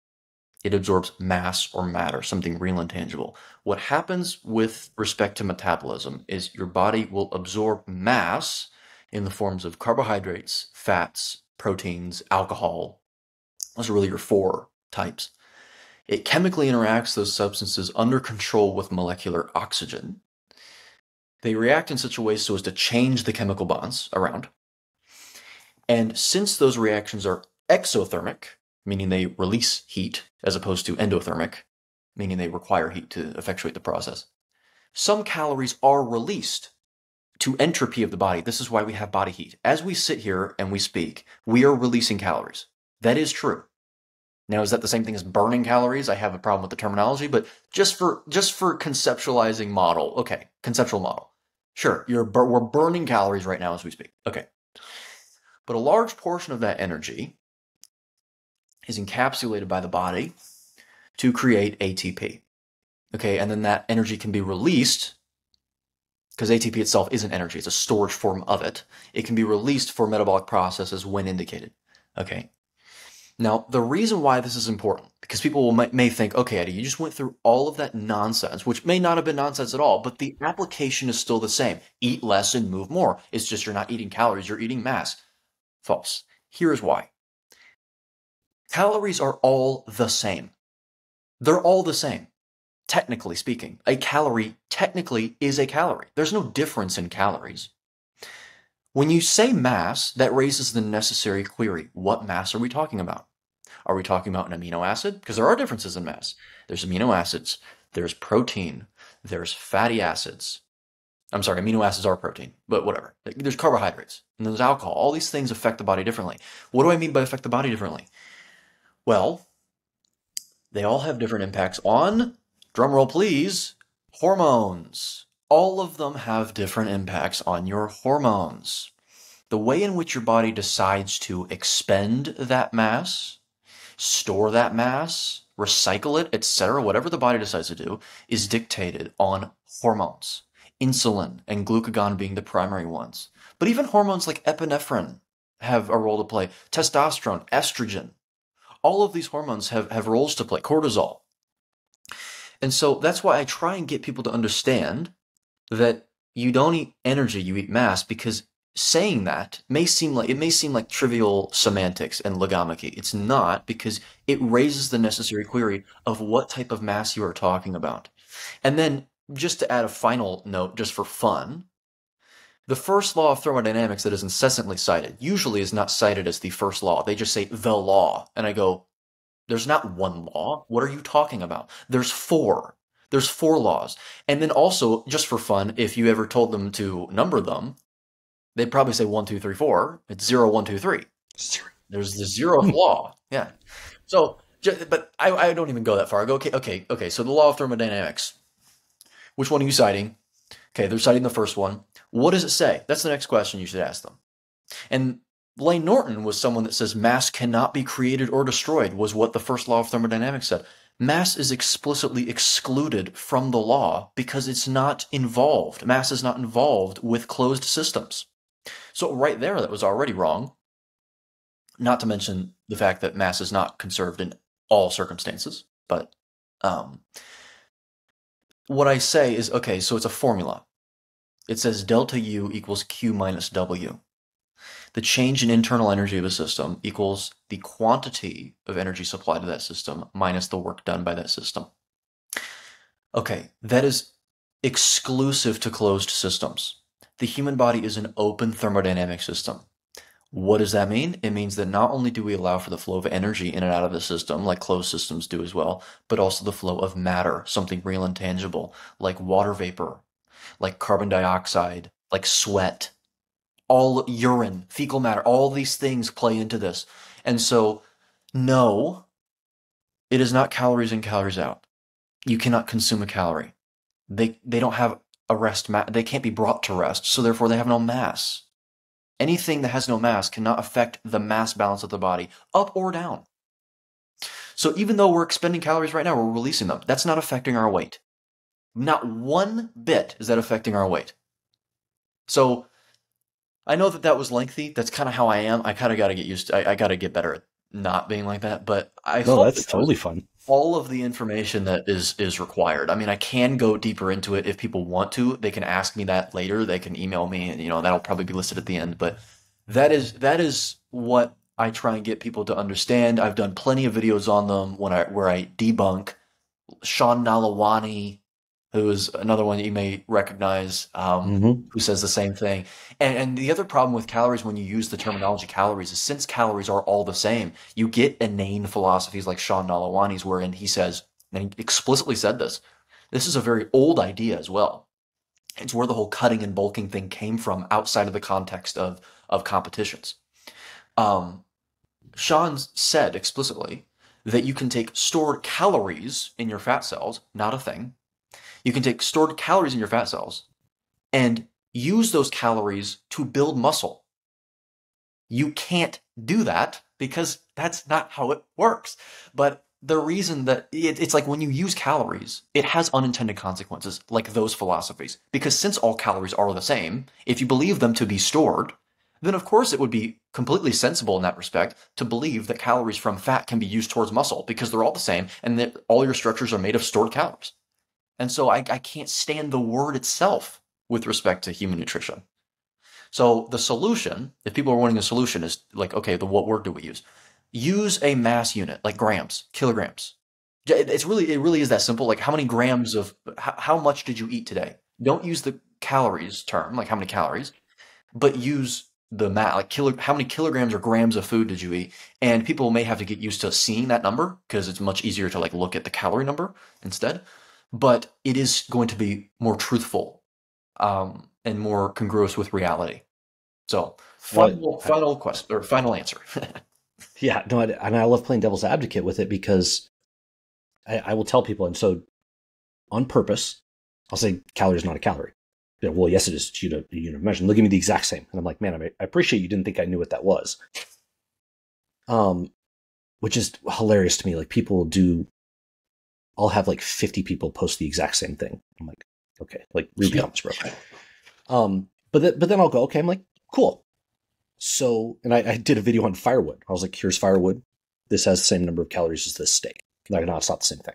It absorbs mass or matter, something real and tangible. What happens with respect to metabolism is your body will absorb mass in the forms of carbohydrates, fats, proteins, alcohol. Those are really your 4 types. It chemically interacts those substances under control with molecular oxygen. They react in such a way so as to change the chemical bonds around. And since those reactions are exothermic, meaning they release heat, as opposed to endothermic, meaning they require heat to effectuate the process, some calories are released to entropy of the body. This is why we have body heat. As we sit here and we speak, we are releasing calories. That is true. Now, is that the same thing as burning calories? I have a problem with the terminology, but just for conceptualizing model, okay, conceptual model. Sure, we're burning calories right now as we speak. Okay. But a large portion of that energy is encapsulated by the body to create ATP. Okay, and then that energy can be released, because ATP itself isn't energy, it's a storage form of it. It can be released for metabolic processes when indicated. Okay. Now, the reason why this is important, because people may think, okay, Eddie, you just went through all of that nonsense, which may not have been nonsense at all, but the application is still the same. Eat less and move more. It's just you're not eating calories, you're eating mass. False. Here's why. Calories are all the same. They're all the same, technically speaking. A calorie technically is a calorie. There's no difference in calories. When you say mass, that raises the necessary query. What mass are we talking about? Are we talking about an amino acid? Because there are differences in mass. There's amino acids, there's protein, there's fatty acids. I'm sorry, amino acids are protein, but whatever. There's carbohydrates, and there's alcohol. All these things affect the body differently. What do I mean by affect the body differently? Well, they all have different impacts on, drumroll please, hormones. All of them have different impacts on your hormones. The way in which your body decides to expend that mass, store that mass, recycle it, etc., whatever the body decides to do, is dictated on hormones. Insulin and glucagon being the primary ones. But even hormones like epinephrine have a role to play. Testosterone, estrogen. All of these hormones have roles to play. Cortisol. And so that's why I try and get people to understand that you don't eat energy, you eat mass, because saying that may seem like trivial semantics and logomachy. It's not, because it raises the necessary query of what type of mass you are talking about. And then, just to add a final note, just for fun, the first law of thermodynamics that is incessantly cited usually is not cited as the first law. They just say the law. And I go, there's not one law. What are you talking about? There's four. There's four laws. And then also, just for fun, if you ever told them to number them, they'd probably say 1, 2, 3, 4. It's 0, 1, 2, 3. There's the zeroth law. Yeah. So, but I don't even go that far. I go, okay. So the law of thermodynamics. Which one are you citing? Okay, they're citing the first one. What does it say? That's the next question you should ask them. And Lane Norton was someone that says mass cannot be created or destroyed, was what the first law of thermodynamics said. Mass is explicitly excluded from the law because it's not involved. Mass is not involved with closed systems. So right there, that was already wrong. Not to mention the fact that mass is not conserved in all circumstances. But what I say is, okay, so it's a formula. It says delta U equals Q minus W. The change in internal energy of a system equals the quantity of energy supplied to that system minus the work done by that system. Okay, that is exclusive to closed systems. The human body is an open thermodynamic system. What does that mean? It means that not only do we allow for the flow of energy in and out of the system, like closed systems do as well, but also the flow of matter, something real and tangible, like water vapor, like carbon dioxide, like sweat, all urine, fecal matter, all these things play into this. And so, no, it is not calories in, calories out. You cannot consume a calorie. They don't have a rest, they can't be brought to rest, so therefore they have no mass. Anything that has no mass cannot affect the mass balance of the body, up or down. So even though we're expending calories right now, we're releasing them. That's not affecting our weight. Not one bit is that affecting our weight. So I know that was lengthy. That's kind of how I am. I kind of got to get used to I got to get better at not being like that. But I No, that's totally fun. All of the information that is required. I mean, I can go deeper into it if people want to. They can ask me that later. They can email me, and that'll probably be listed at the end. But that is what I try and get people to understand. I've done plenty of videos on them where I debunk. Sean Nalawani, who is another one that you may recognize, who says the same thing. And the other problem with calories when you use the terminology calories is since calories are all the same, you get inane philosophies like Sean Nalawani's, wherein he says, and he explicitly said this is a very old idea as well. It's where the whole cutting and bulking thing came from outside of the context of competitions. Sean said explicitly that you can take stored calories in your fat cells, not a thing. You can take stored calories in your fat cells and use those calories to build muscle. You can't do that because that's not how it works. But the reason that it's like when you use calories, it has unintended consequences like those philosophies. Because since all calories are the same, if you believe them to be stored, then of course it would be completely sensible in that respect to believe that calories from fat can be used towards muscle because they're all the same and that all your structures are made of stored calories. And so I can't stand the word itself with respect to human nutrition. So the solution, if people are wanting a solution, is like, okay, what word do we use? Use a mass unit, like grams, kilograms. It really is that simple. Like how many grams of, how much did you eat today? Don't use the calories term, like how many calories, but use the math, like how many kilograms or grams of food did you eat? And people may have to get used to seeing that number because it's much easier to like look at the calorie number instead. But it is going to be more truthful and more congruous with reality. So final question or final answer. Yeah, no, and I love playing devil's advocate with it because I will tell people, and so on purpose, I'll say calorie is not a calorie. Yeah, well, yes, it is. It's a unit of measurement. They'll give me the exact same, and I'm like, man, I appreciate you didn't think I knew what that was. Which is hilarious to me. Like people do. I'll have like 50 people post the exact same thing. I'm like, okay, like read the comments, bro. But then I'll go, okay, I'm like, cool. So, and I did a video on firewood. I was like, here's firewood. This has the same number of calories as this steak. Like, no, it's not the same thing.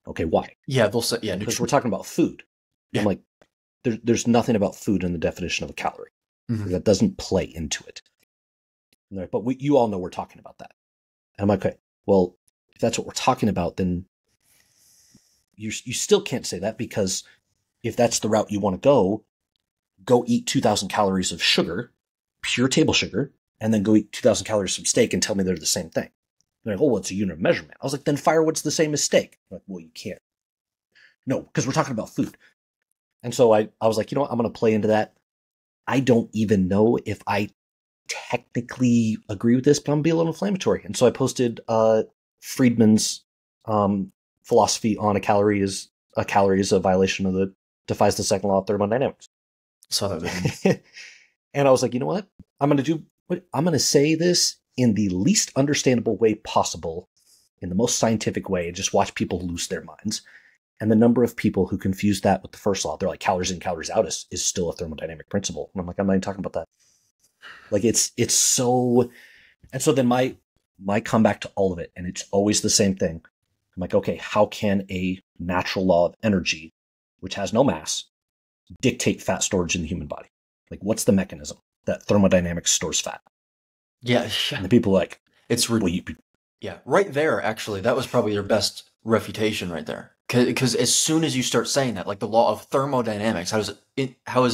Okay, why? Yeah, they'll say, yeah, because we're talking about food. Yeah. I'm like, there's nothing about food in the definition of a calorie. Mm-hmm. That doesn't play into it. And like, but you all know we're talking about that. And I'm like, okay, well, if that's what we're talking about, then you still can't say that because if that's the route you want to go eat 2,000 calories of sugar, pure table sugar, and then go eat 2,000 calories of steak and tell me they're the same thing. They're like, oh, well, it's a unit of measurement. I was like, then firewood's the same as steak. I'm like, well, you can't. No, because we're talking about food. And so I was like, you know what? I'm going to play into that. I don't even know if I technically agree with this, but I'm going to be a little inflammatory. And so I posted Friedman's philosophy on a calorie is a violation of defies the second law of thermodynamics. Saw that video. And I was like, you know what? I'm going to say this in the least understandable way possible, in the most scientific way, and just watch people lose their minds. And the number of people who confuse that with the first law, they're like, calories in, calories out is still a thermodynamic principle. And I'm like, I'm not even talking about that. Like it's so, and so then my comeback to all of it, and it's always the same thing. I'm like, okay, how can a natural law of energy, which has no mass, dictate fat storage in the human body? Like, what's the mechanism that thermodynamics stores fat? Yeah. And the people are like, yeah, right there, actually, that was probably your best refutation right there. Because as soon as you start saying that, like the law of thermodynamics, how is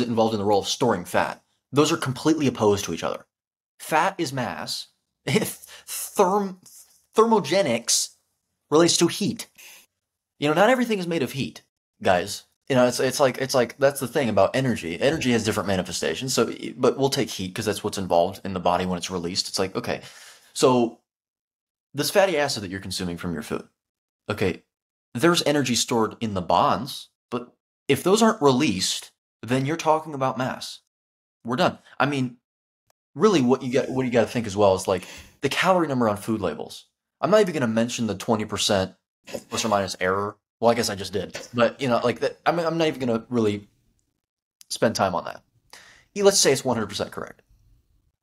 it involved in the role of storing fat? Those are completely opposed to each other. Fat is mass. Thermogenics relates to heat. You know, not everything is made of heat, guys. You know, it's like that's the thing about energy. Energy has different manifestations. So, but we'll take heat because that's what's involved in the body when it's released. It's like, okay, so this fatty acid that you're consuming from your food, okay, there's energy stored in the bonds, but if those aren't released, then you're talking about mass. We're done. I mean, really, what you got to think as well is like the calorie number on food labels. I'm not even going to mention the 20% plus or minus error. Well, I guess I just did, but you know, like that. I'm not even going to really spend time on that. Let's say it's 100% correct.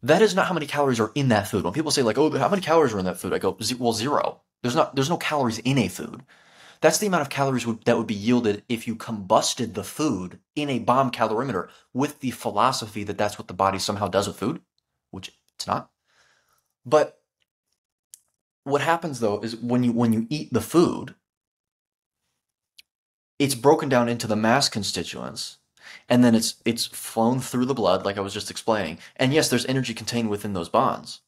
That is not how many calories are in that food. When people say like, "Oh, how many calories are in that food?" I go, "Well, zero. There's no calories in a food. That's the amount of calories that would be yielded if you combusted the food in a bomb calorimeter with the philosophy that that's what the body somehow does with food, which it's not. But what happens though is when you eat the food, it's broken down into the mass constituents, and then it's flown through the blood, like I was just explaining. And yes, there's energy contained within those bonds.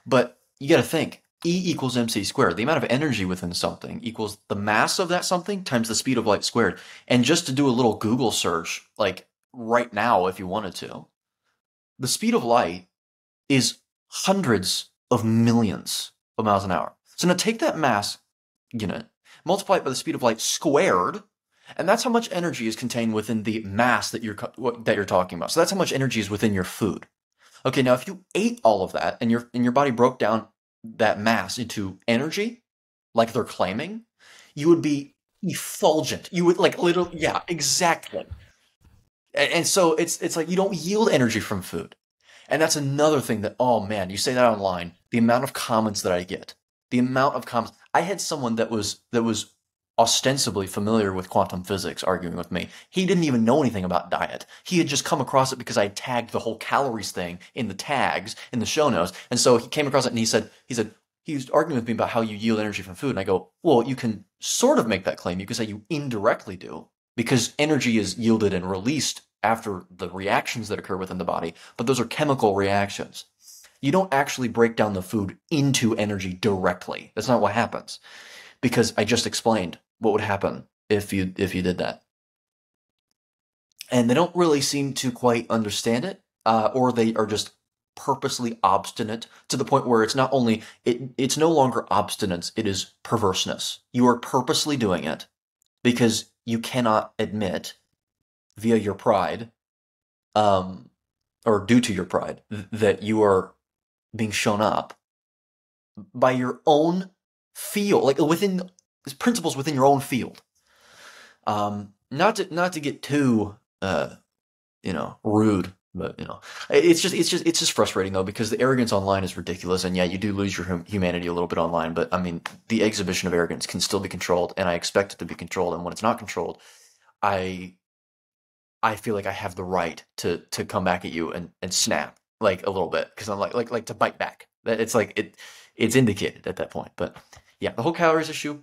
But you got to think, E equals mc squared. The amount of energy within something equals the mass of that something times the speed of light squared. And just to do a little Google search, like right now, if you wanted to, the speed of light is hundreds of millions of miles an hour. So now take that mass unit, multiply it by the speed of light squared, and that's how much energy is contained within the mass that you're talking about. So that's how much energy is within your food. Okay, now if you ate all of that and your body broke down that mass into energy, like they're claiming, you would be effulgent. You would like literally, yeah, exactly. And so it's like you don't yield energy from food. And that's another thing that, oh man, you say that online, the amount of comments that I get, the amount of comments. I had someone that was ostensibly familiar with quantum physics arguing with me. He didn't even know anything about diet. He had just come across it because I tagged the whole calories thing in the tags in the show notes. And so he came across it and he was arguing with me about how you yield energy from food. And I go, well, you can sort of make that claim. You can say you indirectly do, because energy is yielded and released after the reactions that occur within the body. But those are chemical reactions. You don't actually break down the food into energy directly. That's not what happens. Because I just explained what would happen if you did that. And they don't really seem to quite understand it, or they are just purposely obstinate to the point where it's not only, it's no longer obstinance, it is perverseness. You are purposely doing it because you cannot admit via your pride, or due to your pride, that you are being shown up by your own field, like within principles within your own field. Not to get too rude, but it's just frustrating though, because the arrogance online is ridiculous. And yeah, you do lose your humanity a little bit online, but I mean, the exhibition of arrogance can still be controlled, and I expect it to be controlled. And when it's not controlled, I feel like I have the right to come back at you and snap like a little bit, because I'm like to bite back. That it's like it's indicated at that point. But yeah, the whole calories issue,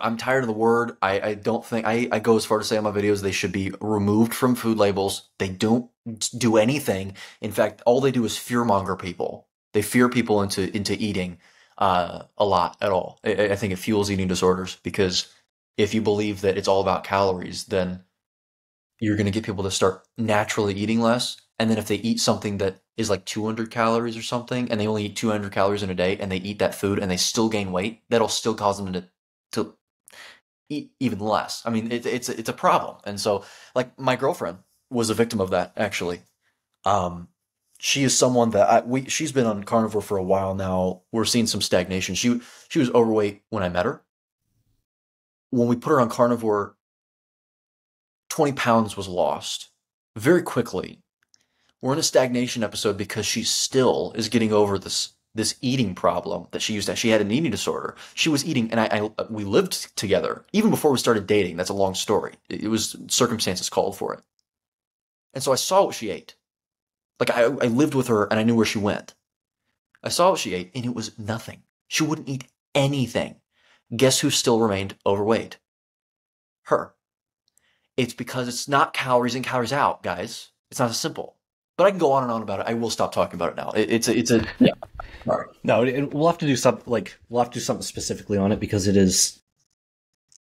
I'm tired of the word. I don't think, I go as far to say on my videos, they should be removed from food labels. They don't do anything. In fact, all they do is fearmonger people. They fear people into eating a lot at all. I think it fuels eating disorders, because if you believe that it's all about calories, then you're going to get people to start naturally eating less. And then if they eat something that is like 200 calories or something, and they only eat 200 calories in a day, and they eat that food and they still gain weight, that'll still cause them to eat even less. I mean, it's a problem. And so, like, my girlfriend was a victim of that, actually. She is someone that she's been on carnivore for a while now. We're seeing some stagnation. She was overweight when I met her. When we put her on carnivore, 20 pounds was lost very quickly. We're in a stagnation episode because she still is getting over this eating problem that she used to have. She had an eating disorder. She was eating, and we lived together even before we started dating. That's a long story. It was circumstances called for it. And so I saw what she ate. Like, I lived with her and I knew where she went. I saw what she ate, and it was nothing. She wouldn't eat anything. Guess who still remained overweight? Her. It's because it's not calories in, calories out, guys. It's not as simple. But I can go on and on about it. I will stop talking about it now. It's a yeah. All right. No, we'll have to do something specifically on it, because it is,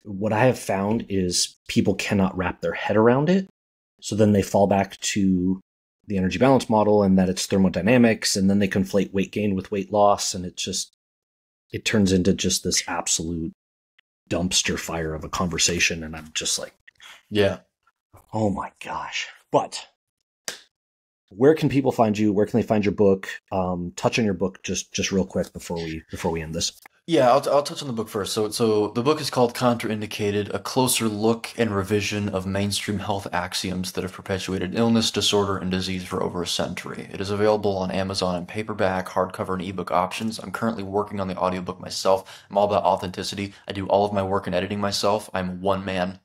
what I have found is people cannot wrap their head around it. So then they fall back to the energy balance model, and that it's thermodynamics, and then they conflate weight gain with weight loss, and it turns into just this absolute dumpster fire of a conversation. And I'm just like, yeah, oh my gosh. But where can people find you? Where can they find your book? Touch on your book just real quick before we end this. Yeah, I'll touch on the book first. So the book is called Contraindicated, a closer look and revision of mainstream health axioms that have perpetuated illness, disorder, and disease for over a century. It is available on Amazon in paperback, hardcover, and ebook options. I'm currently working on the audiobook myself. I'm all about authenticity. I do all of my work in editing myself. I'm one man.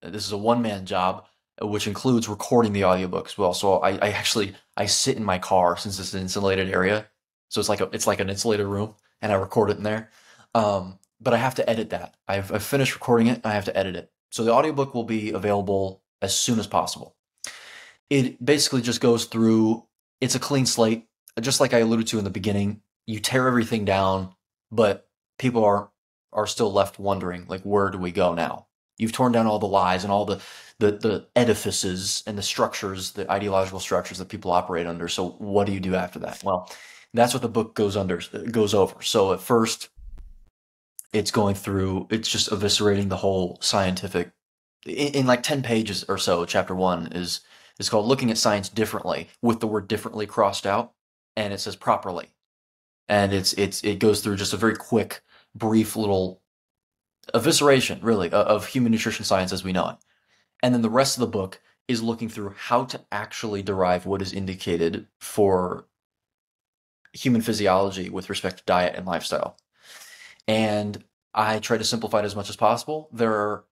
This is a one-man job, which includes recording the audiobook as well. So I sit in my car, since it's an insulated area. So it's like an insulated room, and I record it in there. But I have to edit that. I've finished recording it. I have to edit it. So the audiobook will be available as soon as possible. It basically just goes through, it's a clean slate. Just like I alluded to in the beginning, you tear everything down, but people are still left wondering, like, where do we go now? You've torn down all the lies and all the edifices and the structures, the ideological structures that people operate under. So what do you do after that? Well, that's what the book goes over. So at first, it's just eviscerating the whole scientific, in like 10 pages or so. Chapter 1 is called Looking at Science Differently, with the word differently crossed out, and it says properly. And it goes through just a very quick, brief little evisceration, really, of human nutrition science as we know it. And then the rest of the book is looking through how to actually derive what is indicated for human physiology with respect to diet and lifestyle. And I try to simplify it as much as possible. There are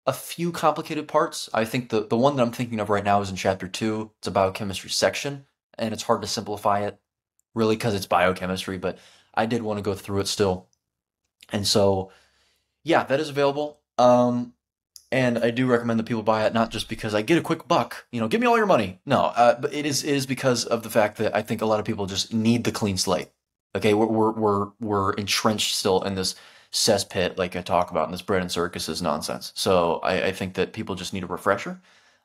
a few complicated parts. I think the one that I'm thinking of right now is in chapter 2. It's a biochemistry section, and it's hard to simplify it, really, because it's biochemistry, but I did want to go through it still. And so, yeah, that is available. And I do recommend that people buy it, not just because I get a quick buck, give me all your money. No, but it is because of the fact that I think a lot of people just need the clean slate. Okay, we're entrenched still in this cesspit, like I talk about in this bread and circuses nonsense. So I think that people just need a refresher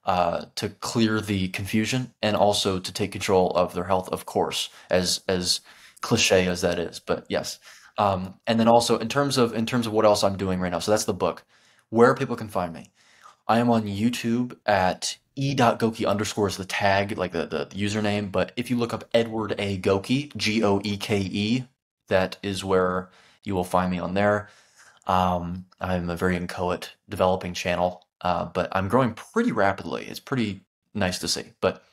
to clear the confusion, and also to take control of their health, of course, as cliche as that is. But yes, and then also in terms of what else I'm doing right now. So that's the book. Where people can find me, I am on YouTube at e.goeke_ is the tag, like the username. But if you look up Edward A. Goeke, Goeke, that is where you will find me on there. I'm a very inchoate developing channel, but I'm growing pretty rapidly. It's pretty nice to see. But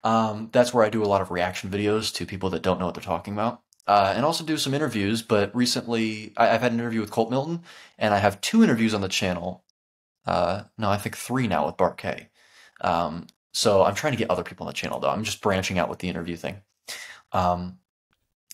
that's where I do a lot of reaction videos to people that don't know what they're talking about. And also do some interviews. But recently, I've had an interview with Colt Milton, and I have 2 interviews on the channel. No, I think 3 now with Bart K. So I'm trying to get other people on the channel, though. I'm just branching out with the interview thing. And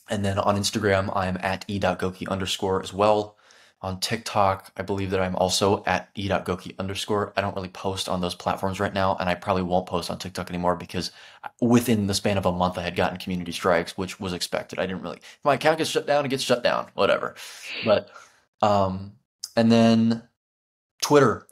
then on Instagram, I'm at e.goeke_ as well. On TikTok, I believe that I'm also at e.goeke_. I don't really post on those platforms right now, and I probably won't post on TikTok anymore because within the span of a month, I had gotten community strikes, which was expected. If my account gets shut down, it gets shut down, whatever. But, and then Twitter,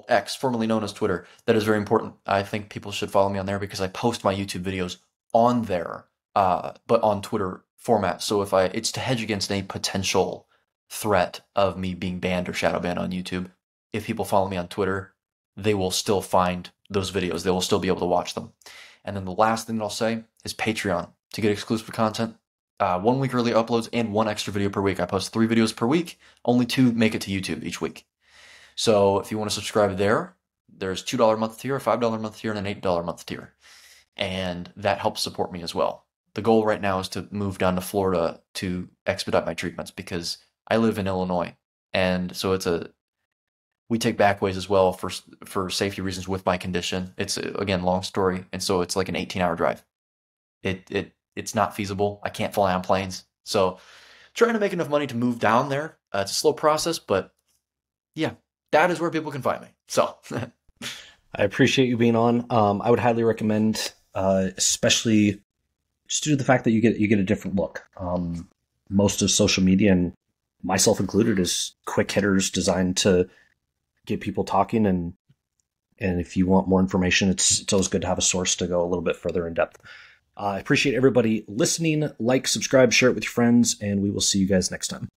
X, formerly known as Twitter, that is very important. I think people should follow me on there because I post my YouTube videos on there, but on Twitter format. So it's to hedge against any potential threat of me being banned or shadow banned on YouTube. If people follow me on Twitter, they will still find those videos. They will still be able to watch them. And then the last thing that I'll say is Patreon to get exclusive content. 1 week early uploads and 1 extra video per week. I post 3 videos per week. Only 2 make it to YouTube each week. So if you want to subscribe there, there's $2 a month tier, a $5 a month tier, and an $8 a month tier. And that helps support me as well. The goal right now is to move down to Florida to expedite my treatments because I live in Illinois, and so we take back ways as well for safety reasons with my condition. It's, again, long story, and so it's like an 18-hour drive. It's not feasible. I can't fly on planes, so trying to make enough money to move down there. It's a slow process, but yeah, that is where people can find me. So I appreciate you being on. I would highly recommend, especially just due to the fact that you get a different look. Most of social media, and myself included, is quick hitters designed to get people talking. And if you want more information, it's always good to have a source to go a little bit further in depth. I appreciate everybody listening. Like, subscribe, share it with your friends, and we will see you guys next time.